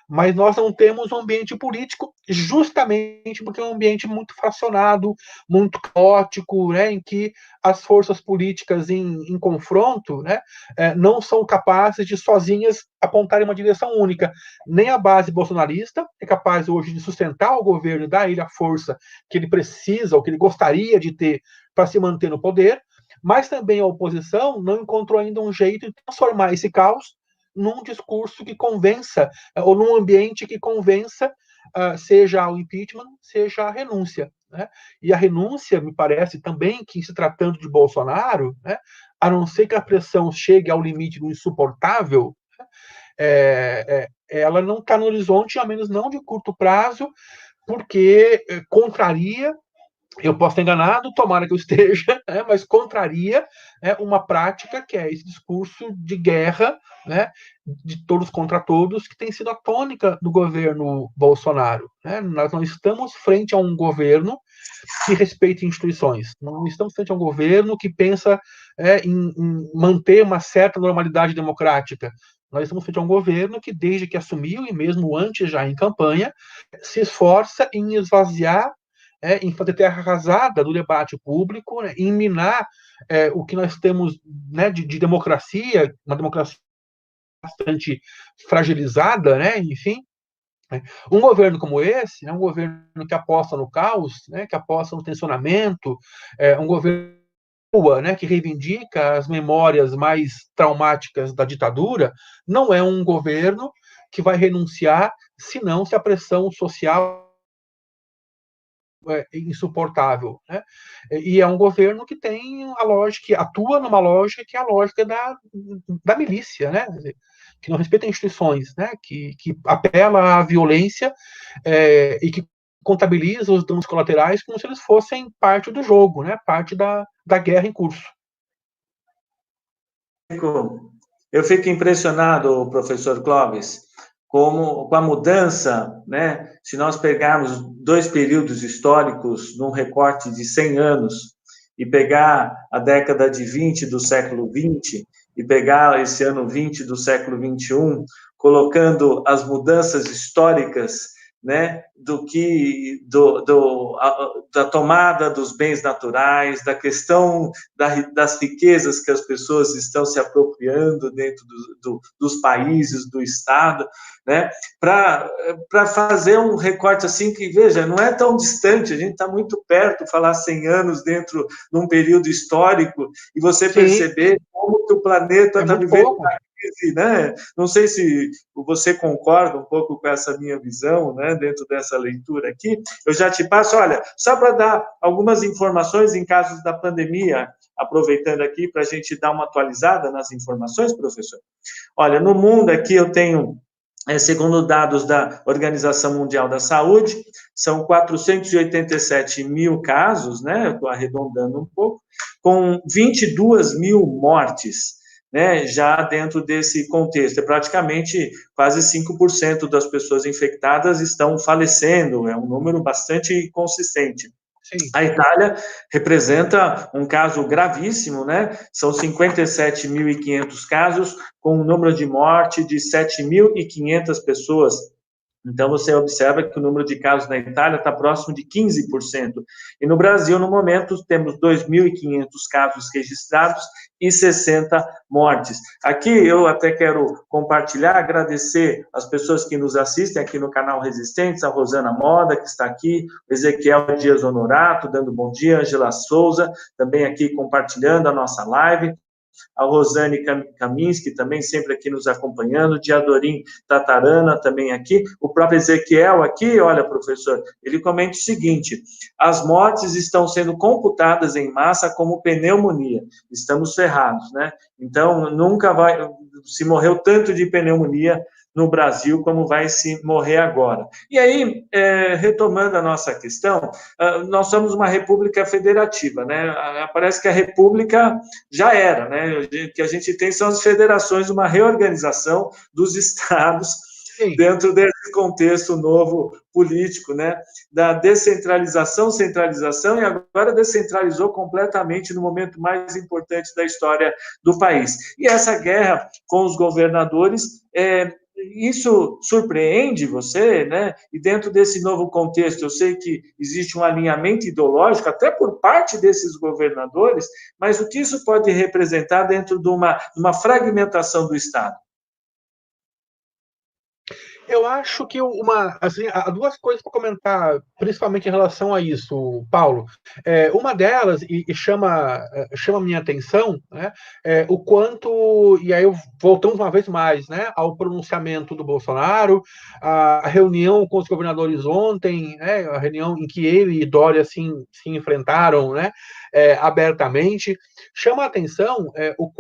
mas nós não temos um ambiente político justamente porque é um ambiente muito fracionado, muito caótico, né, em que as forças políticas em confronto, né, não são capazes de sozinhas apontarem uma direção única. Nem a base bolsonarista é capaz hoje de sustentar o governo e dar a ele a força que ele precisa ou que ele gostaria de ter para se manter no poder, mas também a oposição não encontrou ainda um jeito de transformar esse caos num discurso que convença, ou num ambiente que convença, seja o impeachment, seja a renúncia. Né? E a renúncia, me parece também que, se tratando de Bolsonaro, né, a não ser que a pressão chegue ao limite do insuportável, ela não está no horizonte, ao menos não de curto prazo, porque contraria, eu posso estar enganado, tomara que eu esteja, mas contraria uma prática que é esse discurso de guerra, né, de todos contra todos, que tem sido a tônica do governo Bolsonaro. Né? Nós não estamos frente a um governo que respeite instituições, não estamos frente a um governo que pensa em manter uma certa normalidade democrática. Nós estamos frente a um governo que, desde que assumiu, e mesmo antes já em campanha, se esforça em esvaziar, em fazer terra arrasada do debate público, né, em minar o que nós temos, né, de democracia, uma democracia bastante fragilizada, né, enfim, né? Um governo como esse, né, um governo que aposta no caos, né, que aposta no tensionamento, um governo, né, que reivindica as memórias mais traumáticas da ditadura, não é um governo que vai renunciar, senão se a pressão social insuportável, né? E é um governo que tem a lógica, que atua numa lógica que é a lógica da milícia, né? Que não respeita instituições, né? Que apela à violência e que contabiliza os danos colaterais como se eles fossem parte do jogo, né? Parte da guerra em curso. Eu fico impressionado, professor Clóvis, com a mudança, né? Se nós pegarmos 2 períodos históricos num recorte de 100 anos e pegar a década de 20 do século 20 e pegar esse ano 20 do século 21, colocando as mudanças históricas, né, da tomada dos bens naturais, da questão das riquezas que as pessoas estão se apropriando dentro dos países, do Estado, né, para fazer um recorte assim que, veja, não é tão distante, a gente está muito perto, falar 100 anos dentro de um período histórico, e você perceber como que o planeta está vivendo uma crise, né? Não sei se você concorda um pouco com essa minha visão, né, dentro dessa leitura aqui. Eu já te passo, olha, só para dar algumas informações em casos da pandemia, aproveitando aqui para a gente dar uma atualizada nas informações, professor. Olha, no mundo aqui eu tenho, segundo dados da Organização Mundial da Saúde, são 487 mil casos, né, eu estou arredondando um pouco, com 22 mil mortes, né, já dentro desse contexto. É praticamente quase 5% das pessoas infectadas estão falecendo, é um número bastante consistente. Sim. A Itália representa um caso gravíssimo, né? São 57.500 casos, com um número de morte de 7.500 pessoas. Então, você observa que o número de casos na Itália está próximo de 15%. E no Brasil, no momento, temos 2.500 casos registrados e 60 mortes. Aqui eu até quero compartilhar, agradecer as pessoas que nos assistem aqui no canal Resistentes, a Rosana Moda, que está aqui, o Ezequiel Dias Honorato, dando bom dia, Angela Souza, também aqui compartilhando a nossa live, a Rosane Kaminski, também sempre aqui nos acompanhando, Diadorim Tatarana também aqui, o próprio Ezequiel aqui, olha, professor, ele comenta o seguinte: as mortes estão sendo computadas em massa como pneumonia, estamos ferrados, né? Então, nunca se morreu tanto de pneumonia no Brasil como vai se morrer agora. E aí, retomando a nossa questão, nós somos uma república federativa, né? Parece que a república já era, né? O que a gente tem são as federações, uma reorganização dos estados. Sim. Dentro desse contexto novo político, né, da descentralização, centralização, e agora descentralizou completamente no momento mais importante da história do país. E essa guerra com os governadores, isso surpreende você, né? E dentro desse novo contexto, eu sei que existe um alinhamento ideológico, até por parte desses governadores, mas o que isso pode representar dentro de uma fragmentação do Estado? Eu acho que assim, há duas coisas para comentar, principalmente em relação a isso, Paulo. Uma delas, e chama a minha atenção, né, o quanto, e aí voltamos uma vez mais, né, ao pronunciamento do Bolsonaro, a reunião com os governadores ontem, né, a reunião em que ele e Dória se enfrentaram, né, abertamente, chama a atenção o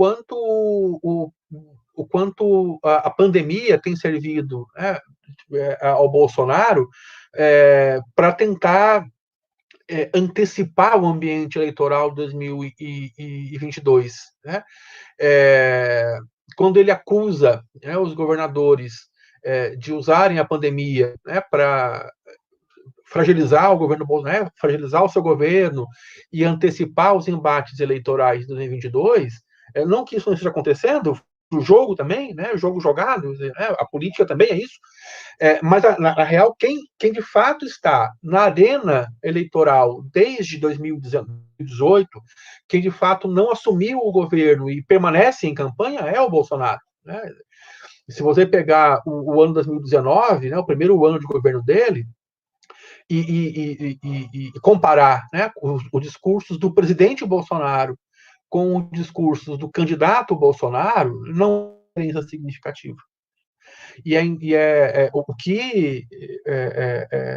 quanto a pandemia tem servido, né, ao Bolsonaro para tentar antecipar o ambiente eleitoral de 2022. Né? Quando ele acusa, né, os governadores de usarem a pandemia, né, para fragilizar o governo Bolsonaro, né, fragilizar o seu governo e antecipar os embates eleitorais de 2022, não que isso não esteja acontecendo, o jogo também, né, o jogo jogado, né, a política também é isso, mas na real, quem de fato está na arena eleitoral desde 2018, quem de fato não assumiu o governo e permanece em campanha é o Bolsonaro, né? Se você pegar o ano 2019, né, o primeiro ano de governo dele, e comparar, né, os discursos do presidente Bolsonaro com os discursos do candidato Bolsonaro, não é diferença significativa.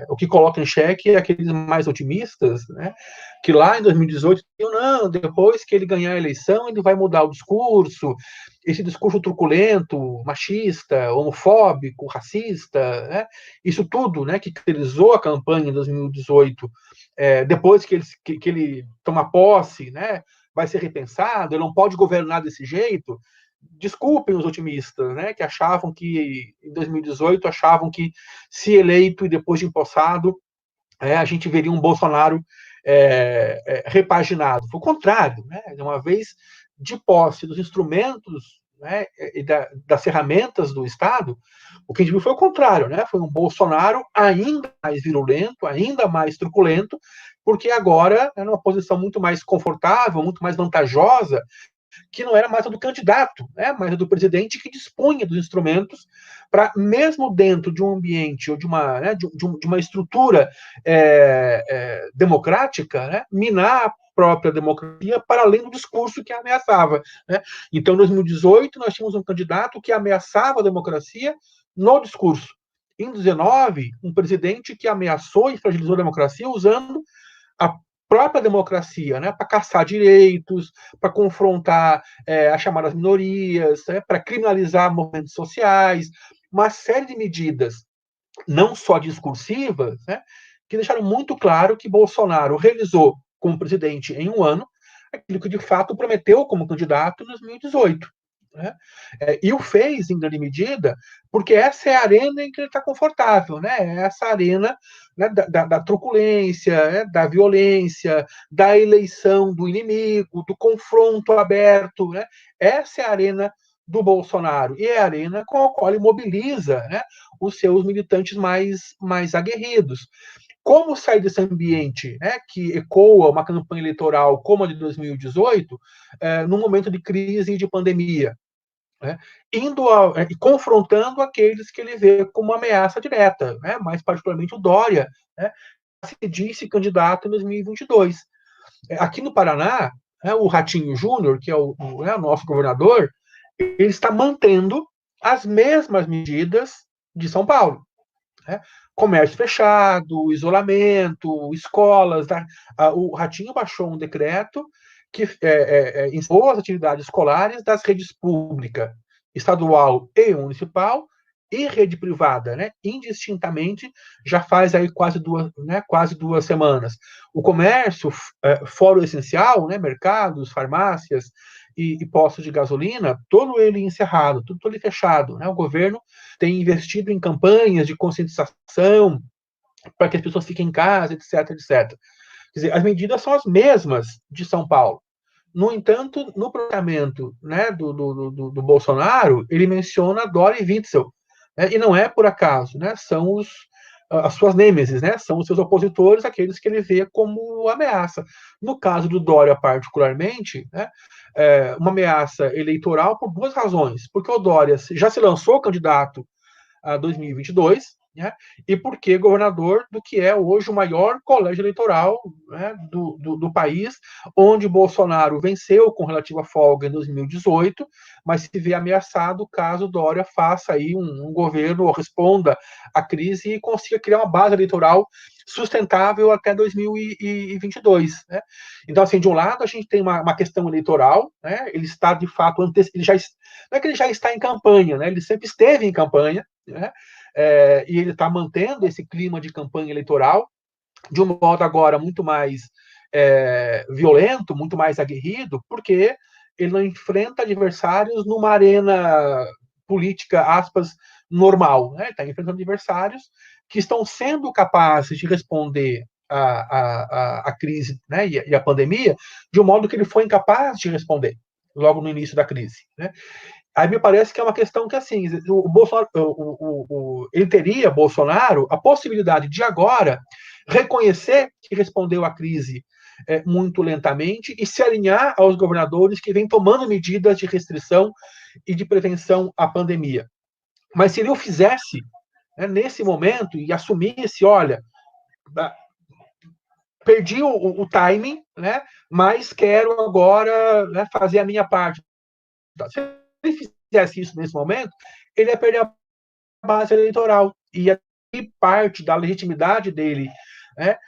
O que coloca em xeque é aqueles mais otimistas, né, que lá em 2018 diziam, não, depois que ele ganhar a eleição, ele vai mudar o discurso, esse discurso truculento, machista, homofóbico, racista, né, isso tudo, né, que caracterizou a campanha em 2018, depois que ele toma posse, né, vai ser repensado, ele não pode governar desse jeito. Desculpem os otimistas, né, que achavam que, em 2018, achavam que, se eleito e depois de empossado, a gente veria um Bolsonaro repaginado. Foi o contrário, né, uma vez de posse dos instrumentos, né, e das ferramentas do Estado, o que a gente viu foi o contrário, né, foi um Bolsonaro ainda mais virulento, ainda mais truculento, porque agora é numa posição muito mais confortável, muito mais vantajosa, que não era mais a do candidato, né, mas a do presidente, que dispunha dos instrumentos para, mesmo dentro de um ambiente ou de uma, né, de uma estrutura democrática, né, minar a própria democracia para além do discurso que a ameaçava. Né? Então, em 2018, nós tínhamos um candidato que ameaçava a democracia no discurso. Em 2019, um presidente que ameaçou e fragilizou a democracia usando a própria democracia, né, para caçar direitos, para confrontar as chamadas minorias, né, para criminalizar movimentos sociais, uma série de medidas, não só discursivas, né, que deixaram muito claro que Bolsonaro realizou como presidente em um ano aquilo que de fato prometeu como candidato em 2018. Né? E o fez, em grande medida, porque essa é a arena em que ele está confortável, né? Essa arena, né, da truculência, né, da violência, da eleição do inimigo, do confronto aberto. Né? Essa é a arena do Bolsonaro, e é a arena com a qual ele mobiliza, né, os seus militantes mais aguerridos. Como sair desse ambiente, né, que ecoa uma campanha eleitoral como a de 2018, num momento de crise e de pandemia? Né, e confrontando aqueles que ele vê como ameaça direta, né, mais particularmente o Dória, né, se disse candidato em 2022. Aqui no Paraná, né, o Ratinho Júnior, que é o nosso governador, ele está mantendo as mesmas medidas de São Paulo. Né? Comércio fechado, isolamento, escolas. O Ratinho baixou um decreto que encerrou as atividades escolares das redes pública, estadual e municipal, e rede privada, né, indistintamente, já faz aí quase 2 semanas. O comércio, fora o essencial, né, mercados, farmácias e postos de gasolina, todo ele encerrado, tudo ele fechado. Né? O governo tem investido em campanhas de conscientização para que as pessoas fiquem em casa, etc, etc. Quer dizer, as medidas são as mesmas de São Paulo. No entanto, no pronunciamento, né, do Bolsonaro, ele menciona Dória e Witzel. Né, e não é por acaso, né, são as suas nêmesis, né, são os seus opositores, aqueles que ele vê como ameaça. No caso do Dória, particularmente, né, uma ameaça eleitoral por duas razões. Porque o Dória já se lançou candidato a 2022, né, e porque governador do que é hoje o maior colégio eleitoral, né, do país, onde Bolsonaro venceu com relativa folga em 2018, mas se vê ameaçado caso Dória faça aí um governo ou responda à crise e consiga criar uma base eleitoral sustentável até 2022. Né? Então, assim, de um lado, a gente tem uma questão eleitoral, né? Ele está, de fato, não é que ele já está em campanha, né? Ele sempre esteve em campanha, né? E ele está mantendo esse clima de campanha eleitoral de um modo agora muito mais violento, muito mais aguerrido, porque ele não enfrenta adversários numa arena política, aspas, normal. Né? Está enfrentando adversários que estão sendo capazes de responder à crise, né, e à pandemia de um modo que ele foi incapaz de responder logo no início da crise. Né? Aí me parece que é uma questão que, assim, o Bolsonaro, ele teria, Bolsonaro, a possibilidade de agora reconhecer que respondeu à crise muito lentamente e se alinhar aos governadores que vêm tomando medidas de restrição e de prevenção à pandemia. Mas se ele o fizesse, né, nesse momento e assumisse, olha, perdi o timing, né, mas quero agora, né, fazer a minha parte. Se ele fizesse isso nesse momento, ele ia perder a base eleitoral. E aí parte da legitimidade dele, né,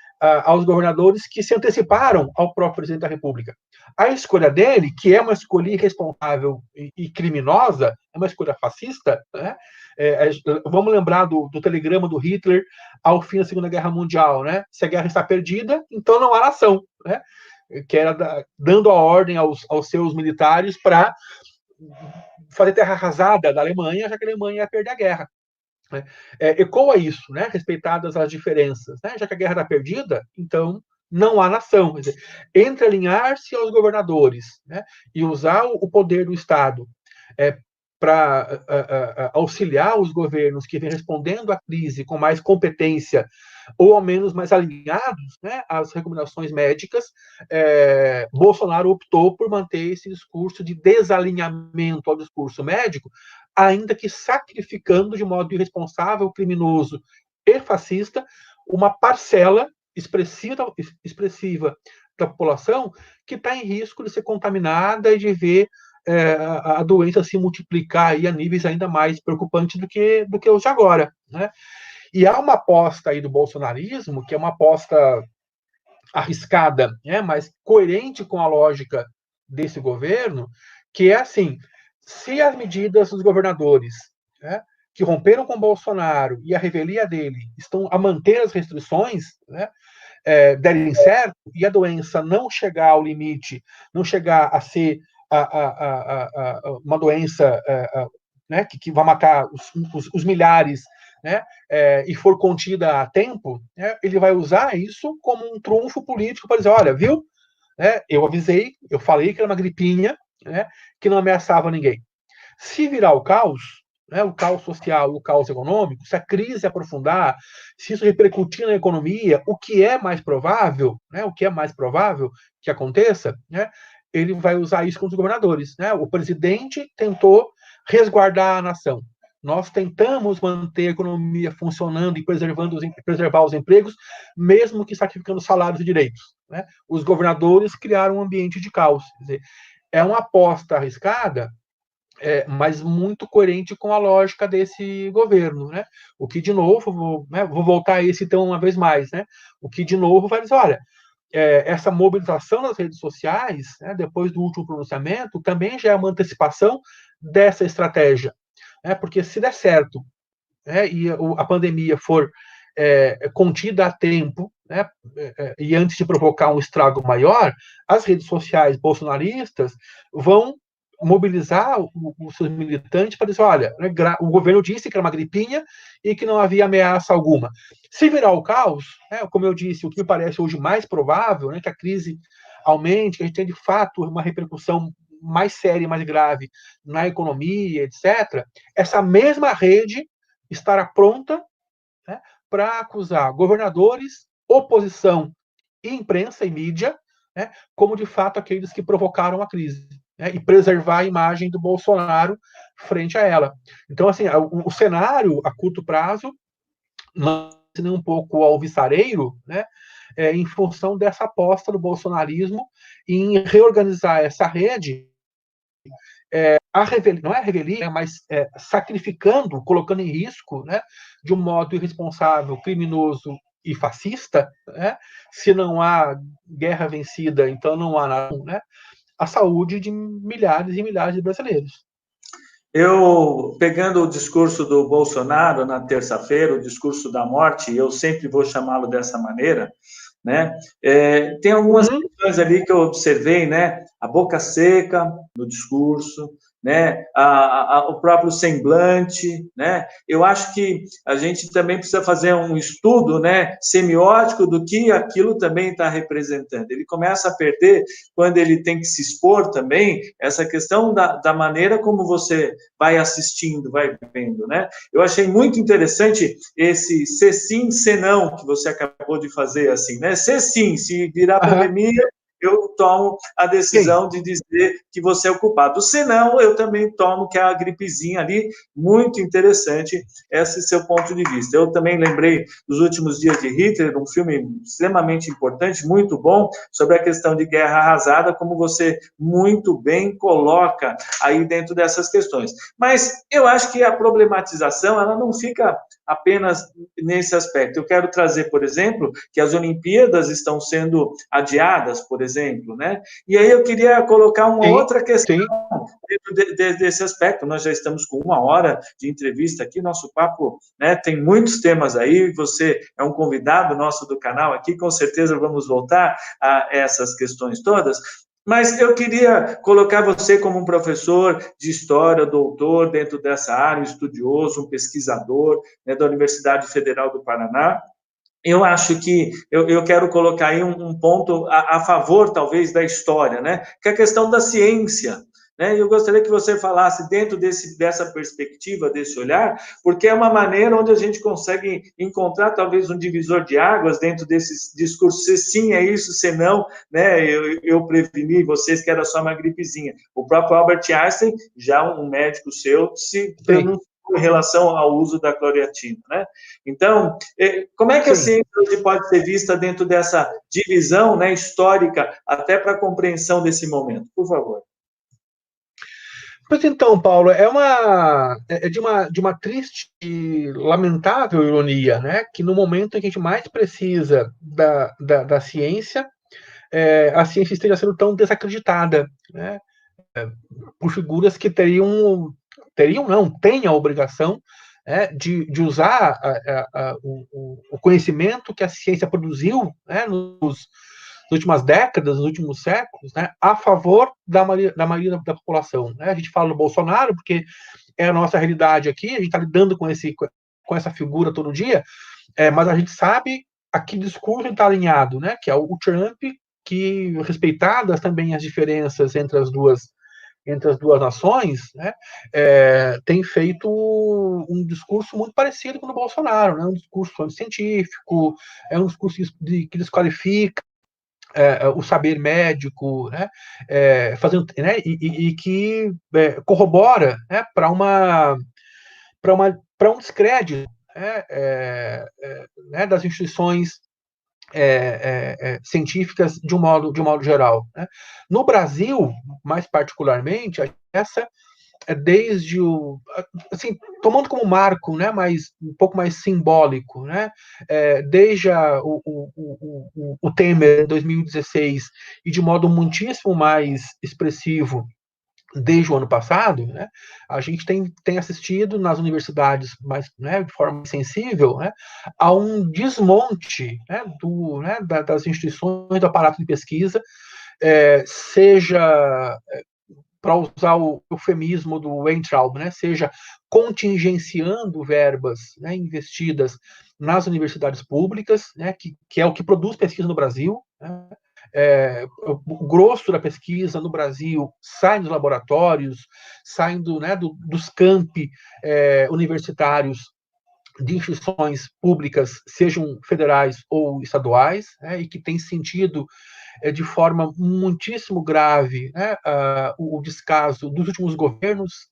aos governadores que se anteciparam ao próprio presidente da República. A escolha dele, que é uma escolha irresponsável e criminosa, é uma escolha fascista, né? Vamos lembrar do telegrama do Hitler ao fim da Segunda Guerra Mundial, né? Se a guerra está perdida, então não há nação, né? Que era dando a ordem aos seus militares para fazer terra arrasada da Alemanha, já que a Alemanha ia perder a guerra. Ecoa isso, né? Respeitadas as diferenças, né? Já que a guerra está perdida, então não há nação. Quer dizer, entre alinhar-se aos governadores, né, e usar o poder do Estado para auxiliar os governos que vêm respondendo à crise com mais competência ou ao menos mais alinhados, né, às recomendações médicas, Bolsonaro optou por manter esse discurso de desalinhamento ao discurso médico, ainda que sacrificando de modo irresponsável, criminoso e fascista uma parcela expressiva da população que está em risco de ser contaminada e de ver a doença se multiplicar aí a níveis ainda mais preocupantes do que os de agora, né? E há uma aposta aí do bolsonarismo, que é uma aposta arriscada, né, mas coerente com a lógica desse governo, que é assim: se as medidas dos governadores, né, que romperam com Bolsonaro e a revelia dele estão a manter as restrições, né, derem certo e a doença não chegar ao limite, não chegar a ser uma doença né, que vai matar os milhares, né, e for contida a tempo, né, ele vai usar isso como um trunfo político para dizer: olha, viu? Né, eu avisei, eu falei que era uma gripinha, né, que não ameaçava ninguém. Se virar o caos, né, o caos social e o caos econômico, se a crise aprofundar, se isso repercutir na economia, o que é mais provável, né, o que é mais provável que aconteça, né, ele vai usar isso contra os governadores. Né? O presidente tentou resguardar a nação. Nós tentamos manter a economia funcionando e preservar os empregos, mesmo que sacrificando salários e direitos. Né? Os governadores criaram um ambiente de caos. Quer dizer, é uma aposta arriscada, mas muito coerente com a lógica desse governo, né? O que, de novo, vou voltar a esse então uma vez mais, né? O que, de novo, vai dizer: olha, essa mobilização nas redes sociais, né, depois do último pronunciamento, também já é uma antecipação dessa estratégia, né? Porque se der certo, né, e a pandemia for contida a tempo, né, e antes de provocar um estrago maior, as redes sociais bolsonaristas vão mobilizar os seus militantes para dizer: olha, né, o governo disse que era uma gripinha e que não havia ameaça alguma. Se virar o caos, né, como eu disse, o que me parece hoje mais provável, né, que a crise aumente, que a gente tenha de fato uma repercussão mais séria e mais grave na economia, etc., essa mesma rede estará pronta, né, para acusar governadores, oposição, imprensa e mídia, né, como de fato aqueles que provocaram a crise, né, e preservar a imagem do Bolsonaro frente a ela. Então, assim, o cenário a curto prazo não é nem um pouco alvissareiro, né, em função dessa aposta do bolsonarismo em reorganizar essa rede, não é a revelia, mas sacrificando, colocando em risco, né, de um modo irresponsável, criminoso e fascista, né, se não há guerra vencida, então não há nada, né, a saúde de milhares e milhares de brasileiros. Eu, pegando o discurso do Bolsonaro na terça-feira, o discurso da morte, eu sempre vou chamá-lo dessa maneira, né? Tem algumas questões ali que eu observei, né? A boca seca no discurso, né? O próprio semblante, né? Eu acho que a gente também precisa fazer um estudo, né, semiótico do que aquilo também está representando. Ele começa a perder quando ele tem que se expor também, essa questão da maneira como você vai assistindo, vai vendo, né? Eu achei muito interessante esse ser sim, ser não, que você acabou de fazer, assim, né? Ser sim, se virar pandemia, eu tomo a decisão de dizer que você é o culpado. Se não, eu também tomo que é a gripezinha ali, muito interessante esse seu ponto de vista. Eu também lembrei dos últimos dias de Hitler, um filme extremamente importante, muito bom, sobre a questão de guerra arrasada, como você muito bem coloca aí dentro dessas questões. Mas eu acho que a problematização, ela não fica apenas nesse aspecto. Eu quero trazer, por exemplo, que as Olimpíadas estão sendo adiadas, por exemplo, né? E aí eu queria colocar uma outra questão dentro desse aspecto. Nós já estamos com 1 hora de entrevista aqui, nosso papo, né, tem muitos temas aí, você é um convidado nosso do canal aqui, com certeza vamos voltar a essas questões todas, mas eu queria colocar você como um professor de história, doutor dentro dessa área, um estudioso, um pesquisador, né, da Universidade Federal do Paraná. Eu acho que eu quero colocar aí um ponto a favor, talvez, da história, né? Que é a questão da ciência. Né? Eu gostaria que você falasse dentro dessa perspectiva, desse olhar, porque é uma maneira onde a gente consegue encontrar talvez um divisor de águas dentro desses discursos, se sim é isso, se não, né? Eu preveni vocês que era só uma gripezinha. O próprio Albert Einstein, já um médico seu, se pronunciou em relação ao uso da cloriatina, né? Então, como é que a ciência hoje pode ser vista dentro dessa divisão, né, histórica, até para a compreensão desse momento? Por favor. Pois então, Paulo, é de uma triste e lamentável ironia, né? Que no momento em que a gente mais precisa da ciência, a ciência esteja sendo tão desacreditada, né? Por figuras que têm a obrigação, né, de usar o conhecimento que a ciência produziu, né, nas últimas décadas, nos últimos séculos, né, a favor da maioria da população. Né? A gente fala do Bolsonaro porque é a nossa realidade aqui, a gente está lidando com essa figura todo dia, mas a gente sabe a que discurso está alinhado, né, que é o Trump, que, respeitadas também as diferenças entre as duas nações, né, tem feito um discurso muito parecido com o do Bolsonaro, né, um discurso científico, um discurso que desqualifica o saber médico, né, fazendo, né, e que corrobora, né, para um descrédito, né, das instituições científicas de um modo geral. Né? No Brasil, mais particularmente, essa é desde assim, tomando como marco, né, mas um pouco mais simbólico, né, desde o Temer em 2016 e de modo muitíssimo mais expressivo desde o ano passado, né, a gente tem assistido nas universidades mais, né, de forma sensível, né, a um desmonte, né, das instituições do aparato de pesquisa, seja, para usar o eufemismo do Weintraub, né, seja contingenciando verbas, né, investidas nas universidades públicas, né, que é o que produz pesquisa no Brasil, né, o grosso da pesquisa no Brasil sai dos laboratórios, sai dos campi universitários de instituições públicas, sejam federais ou estaduais, né, e que tem sentido de forma muitíssimo grave, né, o descaso dos últimos governos,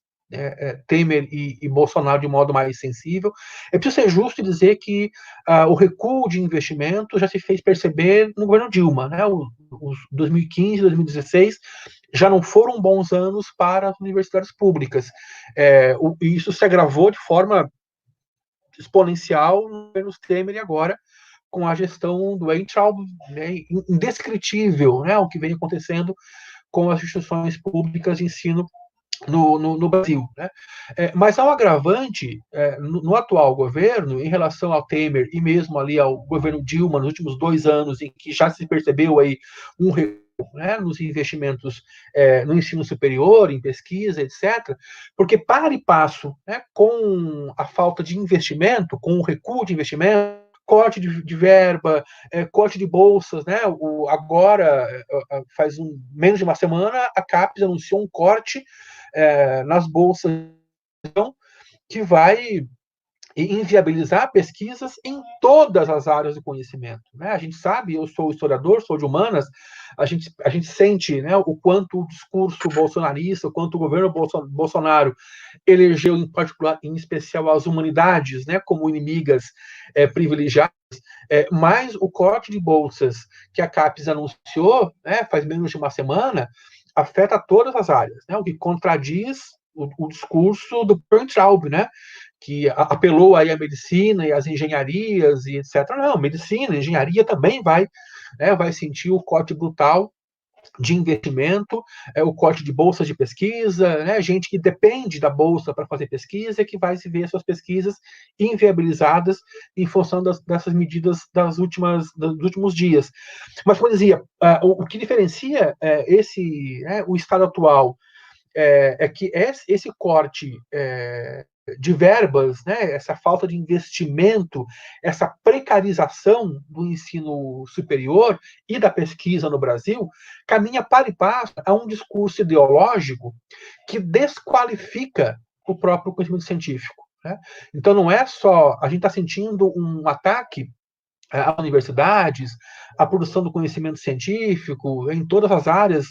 Temer e Bolsonaro de modo mais sensível. É preciso ser justo e dizer que o recuo de investimento já se fez perceber no governo Dilma. Né? Os 2015, 2016 já não foram bons anos para as universidades públicas. E isso se agravou de forma exponencial no governo Temer e agora com a gestão do Weintraub, né, indescritível, né, o que vem acontecendo com as instituições públicas de ensino no Brasil. Né? Mas há um agravante no atual governo em relação ao Temer e mesmo ali ao governo Dilma nos últimos 2 anos, em que já se percebeu aí um recuo, né, nos investimentos no ensino superior, em pesquisa, etc., porque para e passo, né, com a falta de investimento, com o recuo de investimento, corte de verba, corte de bolsas, né? Agora, faz menos de uma semana, a CAPES anunciou um corte nas bolsas que vai e inviabilizar pesquisas em todas as áreas do conhecimento, né? A gente sabe, eu sou historiador, sou de humanas, a gente sente, né, o quanto o discurso bolsonarista, o quanto o governo Bolsonaro elegeu, em particular, em especial, as humanidades, né, como inimigas privilegiadas, mas o corte de bolsas que a CAPES anunciou, né, faz menos de uma semana, afeta todas as áreas, né, o que contradiz o discurso do Weintraub, né, que apelou aí à medicina e às engenharias e etc. Não, medicina, engenharia também vai sentir o corte brutal de investimento, o corte de bolsas de pesquisa, né, gente que depende da bolsa para fazer pesquisa, que vai se ver suas pesquisas inviabilizadas em função dessas medidas dos últimos dias. Mas, como eu dizia, o que diferencia o estado atual é que esse corte de verbas, né, essa falta de investimento, essa precarização do ensino superior e da pesquisa no Brasil, caminha para e passo a um discurso ideológico que desqualifica o próprio conhecimento científico, né? Então, não é só... A gente está sentindo um ataque às universidades, a produção do conhecimento científico em todas as áreas,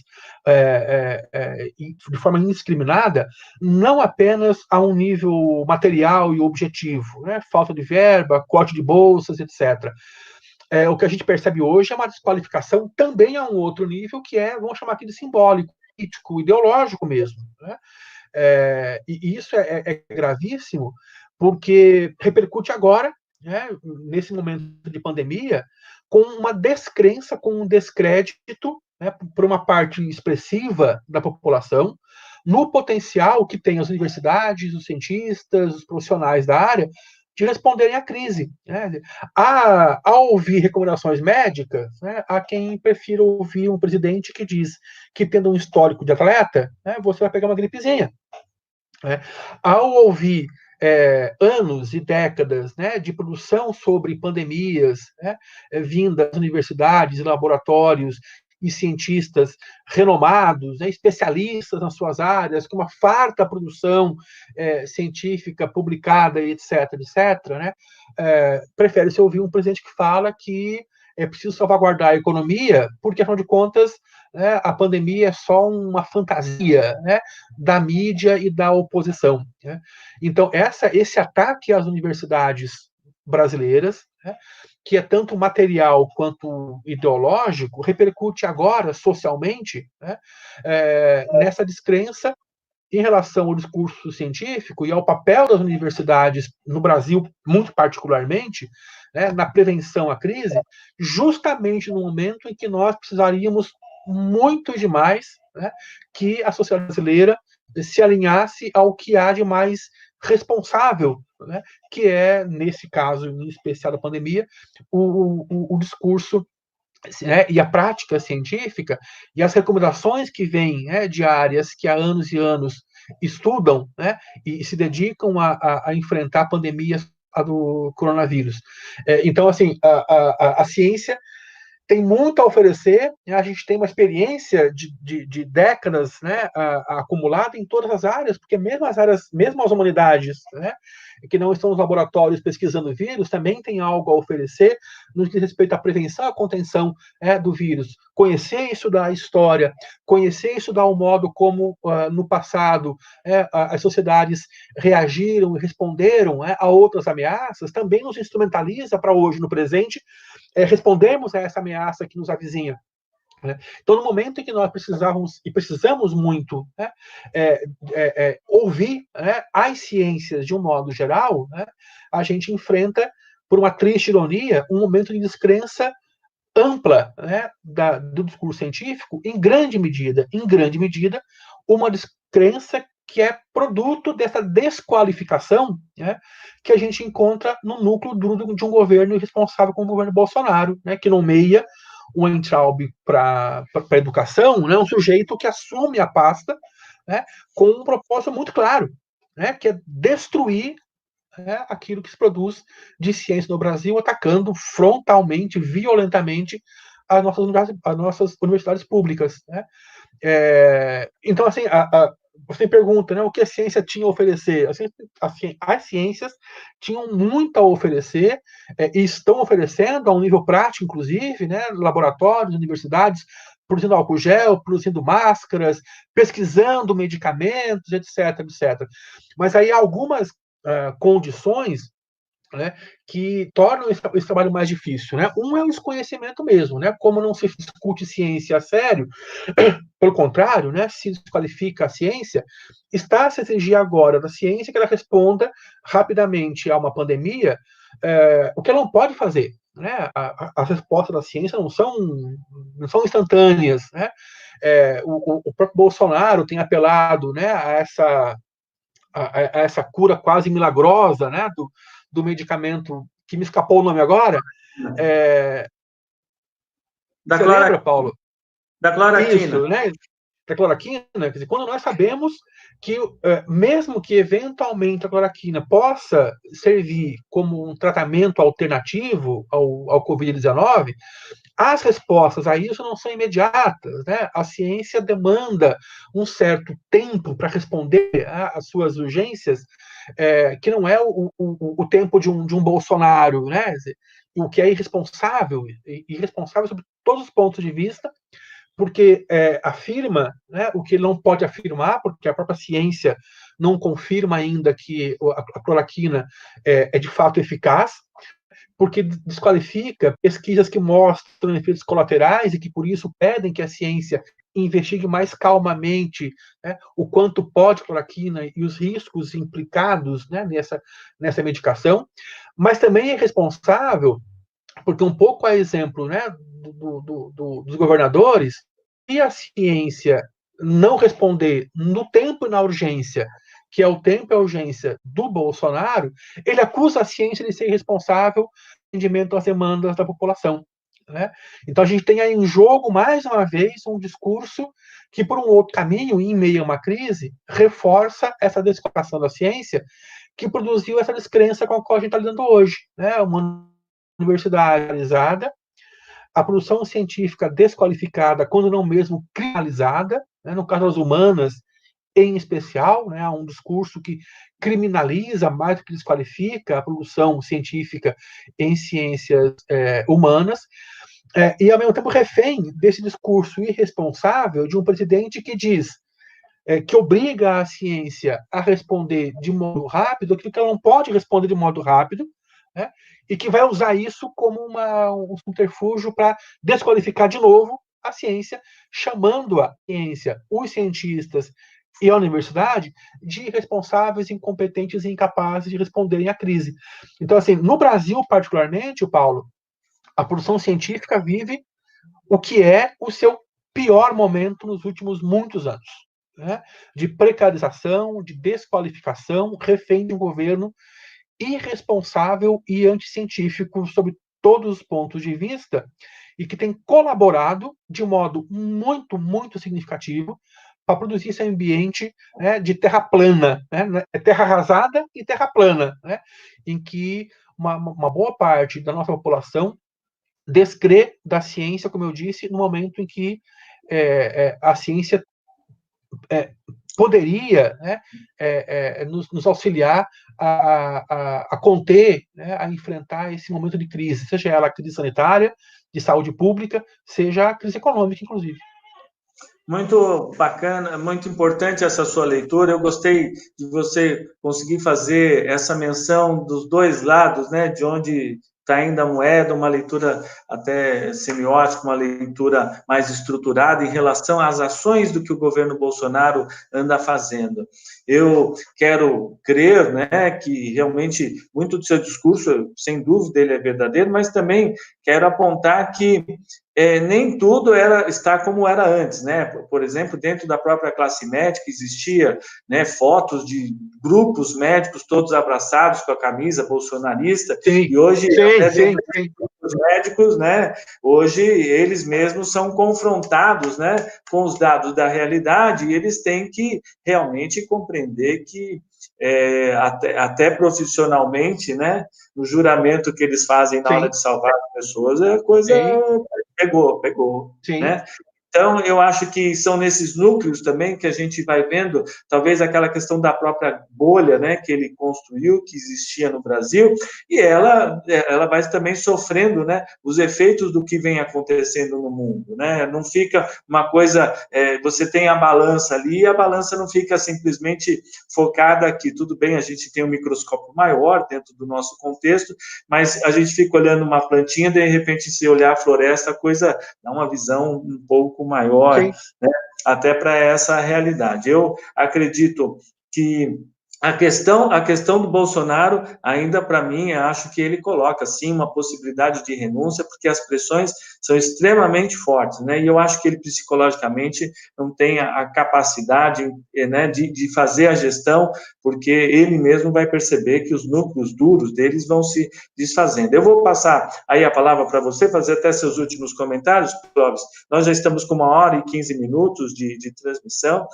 de forma indiscriminada, não apenas a um nível material e objetivo, né? Falta de verba, corte de bolsas, etc. O que a gente percebe hoje é uma desqualificação também a um outro nível, que vamos chamar aqui de simbólico, político, ideológico mesmo, né? E isso é gravíssimo, porque repercute agora, né, nesse momento de pandemia, com uma descrença, com um descrédito, né, por uma parte expressiva da população, no potencial que tem as universidades, os cientistas, os profissionais da área, de responderem à crise, né? Ao ouvir recomendações médicas, né, há quem prefira ouvir um presidente que diz que, tendo um histórico de atleta, né, você vai pegar uma gripezinha, né? Ao ouvir anos e décadas, né, de produção sobre pandemias, né, vindas das universidades e laboratórios e cientistas renomados, né, especialistas nas suas áreas, com uma farta produção científica publicada, etc., né, prefere-se ouvir um presidente que fala que é preciso salvaguardar a economia, porque, afinal de contas, né, a pandemia é só uma fantasia, né, da mídia e da oposição, né? Então, esse ataque às universidades brasileiras, né, que é tanto material quanto ideológico, repercute agora socialmente, né, nessa descrença em relação ao discurso científico e ao papel das universidades no Brasil, muito particularmente, né, na prevenção à crise, justamente no momento em que nós precisaríamos muito demais, né, que a sociedade brasileira se alinhasse ao que há de mais responsável, né, que é, nesse caso, em especial da pandemia, o discurso, né, e a prática científica e as recomendações que vêm, né, de áreas que há anos e anos estudam, né, e se dedicam a enfrentar a pandemia do coronavírus. Então, assim, a ciência tem muito a oferecer, né? A gente tem uma experiência de décadas, né, acumulada em todas as áreas, porque mesmo as humanidades, né, que não estão nos laboratórios pesquisando vírus, também tem algo a oferecer no que diz respeito à prevenção e à contenção do vírus. Conhecer e estudar a história, conhecer e estudar o modo como, no passado, as sociedades reagiram e responderam a outras ameaças, também nos instrumentaliza para hoje, no presente, respondermos a essa ameaça que nos avizinha, né? Então, no momento em que nós precisamos muito, né, ouvir, né, as ciências de um modo geral, né, a gente enfrenta, por uma triste ironia, um momento de descrença ampla, né, do discurso científico, em grande medida, uma descrença que é produto dessa desqualificação, né, que a gente encontra no núcleo duro de um governo responsável como o governo Bolsonaro, né, que nomeia o Weintraub para a educação, né, um sujeito que assume a pasta, né, com um propósito muito claro, né, que é destruir, né, aquilo que se produz de ciência no Brasil, atacando frontalmente, violentamente as nossas universidades públicas, né? Então, assim, você pergunta, né, o que a ciência tinha a oferecer? As ciências tinham muito a oferecer, e estão oferecendo, a um nível prático, inclusive, né, laboratórios, universidades, produzindo álcool gel, produzindo máscaras, pesquisando medicamentos, etc, etc. Mas aí há algumas condições, né, que tornam esse trabalho mais difícil, né? Um é o desconhecimento mesmo, né? Como não se discute ciência a sério, pelo contrário, né, se desqualifica a ciência, está a se exigir agora da ciência que ela responda rapidamente a uma pandemia, o que ela não pode fazer. Né? As respostas da ciência não são instantâneas. Né? O próprio Bolsonaro tem apelado, né, a essa cura quase milagrosa, né, do medicamento, que me escapou o nome agora. Da Você lembra, Paulo? Da cloroquina. Isso, né? Da cloroquina, quer dizer, quando nós sabemos que, mesmo que eventualmente a cloroquina possa servir como um tratamento alternativo ao Covid-19, as respostas a isso não são imediatas, né? A ciência demanda um certo tempo para responder às suas urgências, que não é o tempo de um Bolsonaro, né? O que é irresponsável sobre todos os pontos de vista, porque afirma, né, o que ele não pode afirmar, porque a própria ciência não confirma ainda que a cloroquina é de fato eficaz, porque desqualifica pesquisas que mostram efeitos colaterais e que, por isso, pedem que a ciência investigue mais calmamente, né, o quanto pode cloroquina e os riscos implicados, né, nessa medicação, mas também é responsável, porque um pouco a exemplo, né, dos governadores, se a ciência não responder no tempo e na urgência, que é o tempo e a urgência do Bolsonaro, ele acusa a ciência de ser responsável pelo atendimento às demandas da população. Né? Então a gente tem aí em jogo, mais uma vez, um discurso que, por um outro caminho, em meio a uma crise, reforça essa desqualificação da ciência que produziu essa descrença com a qual a gente está lidando hoje. Né? Uma universidade, a produção científica desqualificada, quando não mesmo criminalizada, né? No caso das humanas, em especial, né? Há um discurso que criminaliza mais do que desqualifica a produção científica em ciências humanas, e ao mesmo tempo refém desse discurso irresponsável de um presidente que diz que obriga a ciência a responder de modo rápido aquilo que ela não pode responder de modo rápido, né? E que vai usar isso como um subterfúgio para desqualificar de novo a ciência, chamando a ciência, os cientistas e a universidade de irresponsáveis, incompetentes e incapazes de responderem à crise. Então, assim, no Brasil, particularmente, Paulo, a produção científica vive o que é o seu pior momento nos últimos muitos anos. Né? De precarização, de desqualificação, refém de um governo irresponsável e anticientífico sob todos os pontos de vista, e que tem colaborado de modo muito, muito significativo para produzir esse ambiente, né, de terra plana, né, terra arrasada e terra plana, né, em que uma boa parte da nossa população descrê da ciência, como eu disse, no momento em que a ciência poderia, né, nos auxiliar a conter, né, a enfrentar esse momento de crise, seja ela a crise sanitária, de saúde pública, seja a crise econômica, inclusive. Muito bacana, muito importante essa sua leitura. Eu gostei de você conseguir fazer essa menção dos dois lados, né, de onde está indo a moeda, uma leitura até semiótica, uma leitura mais estruturada em relação às ações do que o governo Bolsonaro anda fazendo. Eu quero crer, né, que realmente muito do seu discurso, sem dúvida, ele é verdadeiro, mas também quero apontar que nem tudo está como era antes, né? Por exemplo, dentro da própria classe médica existia, né, fotos de grupos médicos todos abraçados com a camisa bolsonarista, sim, e hoje até dentro sim. dos médicos, né? Hoje eles mesmos são confrontados, né, com os dados da realidade, e eles têm que realmente compreender que até profissionalmente, né, no juramento que eles fazem na hora de salvar as pessoas, a coisa pegou, Sim. né? Então, eu acho que são nesses núcleos também que a gente vai vendo, talvez aquela questão da própria bolha, né, que ele construiu, que existia no Brasil, e ela vai também sofrendo, né, os efeitos do que vem acontecendo no mundo, né? Não fica uma coisa, você tem a balança ali, e a balança não fica simplesmente focada aqui. Tudo bem, a gente tem um microscópio maior dentro do nosso contexto, mas a gente fica olhando uma plantinha, de repente, se olhar a floresta, a coisa dá uma visão um pouco maior, né, até para essa realidade. Eu acredito que a questão do Bolsonaro, ainda para mim, acho que ele coloca, sim, uma possibilidade de renúncia, porque as pressões são extremamente fortes, né? E eu acho que ele, psicologicamente, não tem a capacidade, né, de fazer a gestão, porque ele mesmo vai perceber que os núcleos duros deles vão se desfazendo. Eu vou passar aí a palavra para você, fazer até seus últimos comentários, Clóvis. Nós já estamos com 1h15 de transmissão.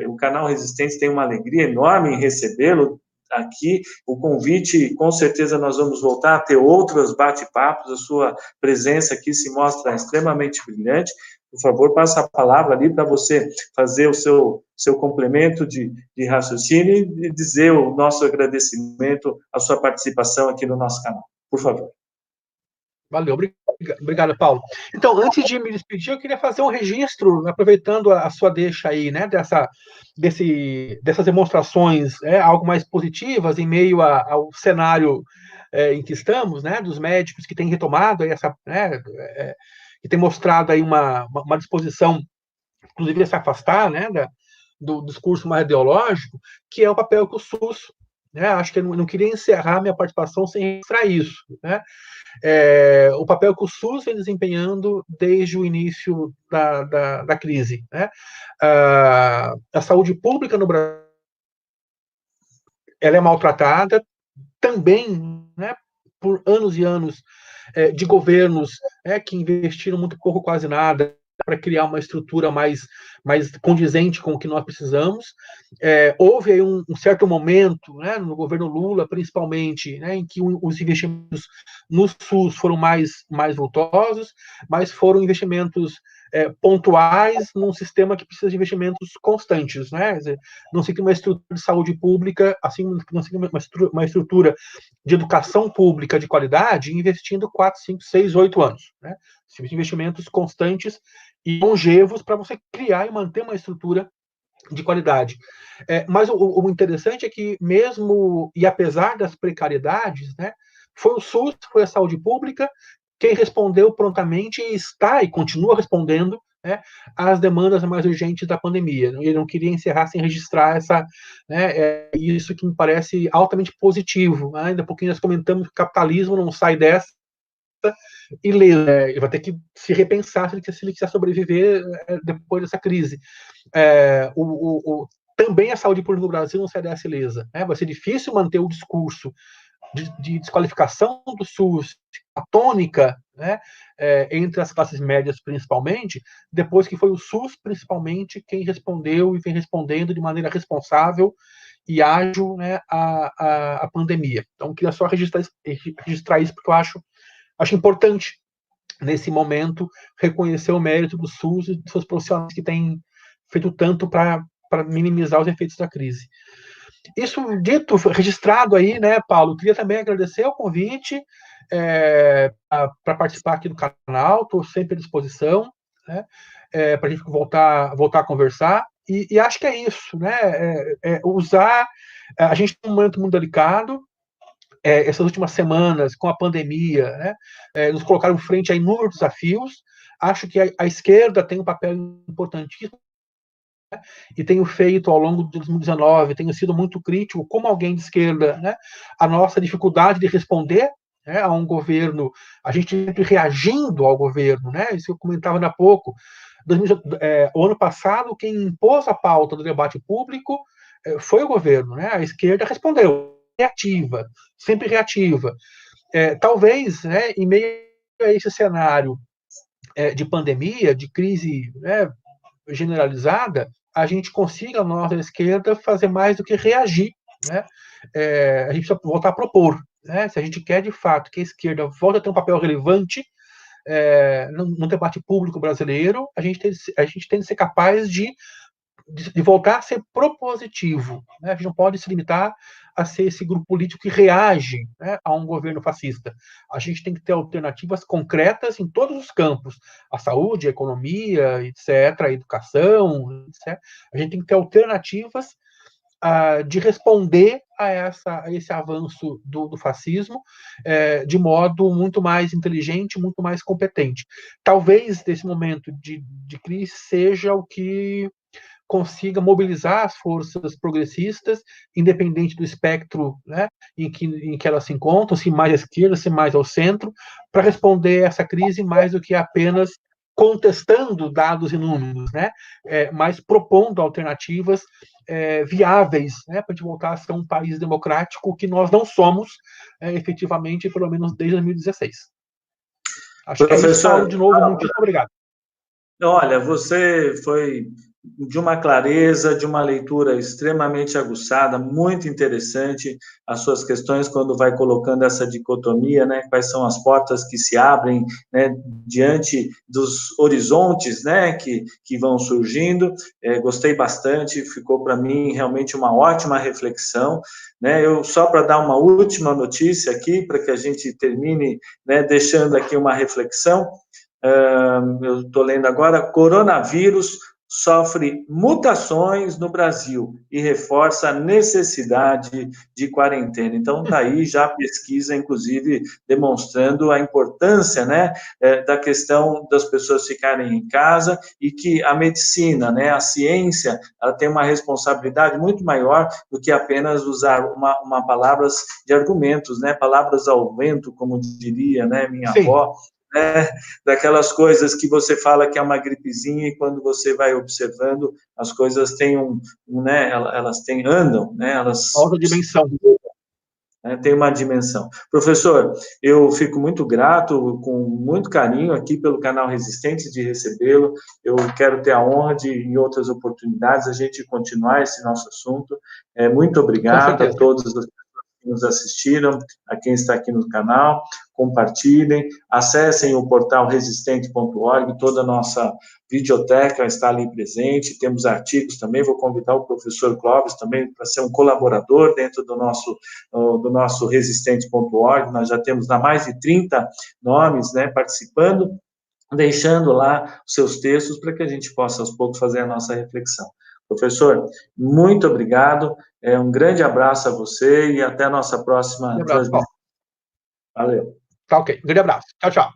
O canal Resistentes tem uma alegria enorme em recebê-lo aqui. O convite, com certeza nós vamos voltar a ter outros bate-papos. A sua presença aqui se mostra extremamente brilhante. Por favor, passa a palavra ali para você fazer o seu complemento de raciocínio e dizer o nosso agradecimento à sua participação aqui no nosso canal. Por favor. Valeu, obrigado, Paulo. Então, antes de me despedir, eu queria fazer um registro, aproveitando a sua deixa aí, né, dessas demonstrações, algo mais positivas em meio ao cenário em que estamos, né, dos médicos que têm retomado aí que têm mostrado aí uma disposição, inclusive, a se afastar, né, do discurso mais ideológico, que é o papel que o SUS, né, acho que eu não queria encerrar minha participação sem registrar isso, né, o papel que o SUS vem desempenhando desde o início da crise, né? A saúde pública no Brasil, ela é maltratada também, né, por anos e anos de governos que investiram muito pouco, quase nada, para criar uma estrutura mais condizente com o que nós precisamos. Houve aí um certo momento, né, no governo Lula, principalmente, né, em que os investimentos no SUS foram mais vultosos, mas foram investimentos pontuais num sistema que precisa de investimentos constantes, né? Quer dizer, não se cria uma estrutura de saúde pública, assim, não se cria uma estrutura de educação pública de qualidade investindo 4, 5, 6, 8 anos, né? Investimentos constantes e longevos para você criar e manter uma estrutura de qualidade. Mas o interessante é que, mesmo e apesar das precariedades, né, foi o SUS, foi a saúde pública, quem respondeu prontamente e está e continua respondendo, né, às demandas mais urgentes da pandemia. Ele não queria encerrar sem registrar isso que me parece altamente positivo. Ainda há pouquinho nós comentamos que o capitalismo não sai dessa ilesa, ele vai ter que se repensar se ele quiser sobreviver depois dessa crise. Também a saúde pública no Brasil não sai dessa ilesa. Vai ser difícil manter o discurso de desqualificação do SUS, a tônica, né, entre as classes médias, principalmente, depois que foi o SUS, principalmente, quem respondeu e vem respondendo de maneira responsável e ágil, né, a pandemia. Então, queria só registrar isso, porque eu acho importante, nesse momento, reconhecer o mérito do SUS e dos seus profissionais que têm feito tanto para minimizar os efeitos da crise. Isso dito, registrado aí, né, Paulo? Queria também agradecer o convite para participar aqui do canal, estou sempre à disposição, né, para a gente voltar a conversar, e acho que é isso, né, usar, a gente tem um momento muito delicado, essas últimas semanas, com a pandemia, né, nos colocaram frente a inúmeros desafios. Acho que a esquerda tem um papel importantíssimo, né, e tenho feito ao longo de 2019, tenho sido muito crítico, como alguém de esquerda, né, a nossa dificuldade de responder, né, a um governo, a gente sempre reagindo ao governo, né, isso eu comentava há pouco. O ano passado, quem impôs a pauta do debate público foi o governo, né, a esquerda respondeu, reativa, sempre reativa. Talvez, né, em meio a esse cenário de pandemia, de crise, né, generalizada, a gente consiga, nós da esquerda, fazer mais do que reagir, né? A gente precisa voltar a propor, né? Se a gente quer, de fato, que a esquerda volte a ter um papel relevante no debate público brasileiro, a gente tem de ser capaz de voltar a ser propositivo, né? A gente não pode se limitar a ser esse grupo político que reage, né, a um governo fascista. A gente tem que ter alternativas concretas em todos os campos, a saúde, a economia, etc., a educação, etc. A gente tem que ter alternativas de responder a esse avanço do fascismo de modo muito mais inteligente, muito mais competente. Talvez, nesse momento de crise, seja o que consiga mobilizar as forças progressistas, independente do espectro, né, em que elas se encontram, se mais à esquerda, se mais ao centro, para responder a essa crise mais do que apenas contestando dados e números, né, mas propondo alternativas viáveis, né, para a gente voltar a ser um país democrático que nós não somos efetivamente, pelo menos desde 2016. Acho que é isso, Paulo. De novo, muito obrigado. Olha, você foi de uma clareza, de uma leitura extremamente aguçada, muito interessante, as suas questões quando vai colocando essa dicotomia, né, quais são as portas que se abrem, né, diante dos horizontes, né, que vão surgindo, gostei bastante, ficou para mim realmente uma ótima reflexão, né, só para dar uma última notícia aqui, para que a gente termine, né, deixando aqui uma reflexão, eu estou lendo agora, coronavírus sofre mutações no Brasil e reforça a necessidade de quarentena. Então, está aí já a pesquisa, inclusive, demonstrando a importância, né, da questão das pessoas ficarem em casa e que a medicina, né, a ciência, ela tem uma responsabilidade muito maior do que apenas usar uma palavras de argumentos, né, palavras ao vento, como diria, né, minha avó, né, daquelas coisas que você fala que é uma gripezinha e quando você vai observando, as coisas têm né, elas andam, né, elas... Outra dimensão. Tem uma dimensão. Professor, eu fico muito grato, com muito carinho aqui pelo canal Resistentes de recebê-lo. Eu quero ter a honra de, em outras oportunidades, a gente continuar esse nosso assunto. Muito obrigado a todos os que nos assistiram, a quem está aqui no canal, compartilhem, acessem o portal resistente.org, toda a nossa videoteca está ali presente, temos artigos também, vou convidar o professor Clóvis também para ser um colaborador dentro do nosso resistente.org, nós já temos mais de 30 nomes, né, participando, deixando lá os seus textos para que a gente possa, aos poucos, fazer a nossa reflexão. Professor, muito obrigado, um grande abraço a você e até a nossa próxima transmissão. Valeu. Tá ok, um grande abraço. Tchau, tchau.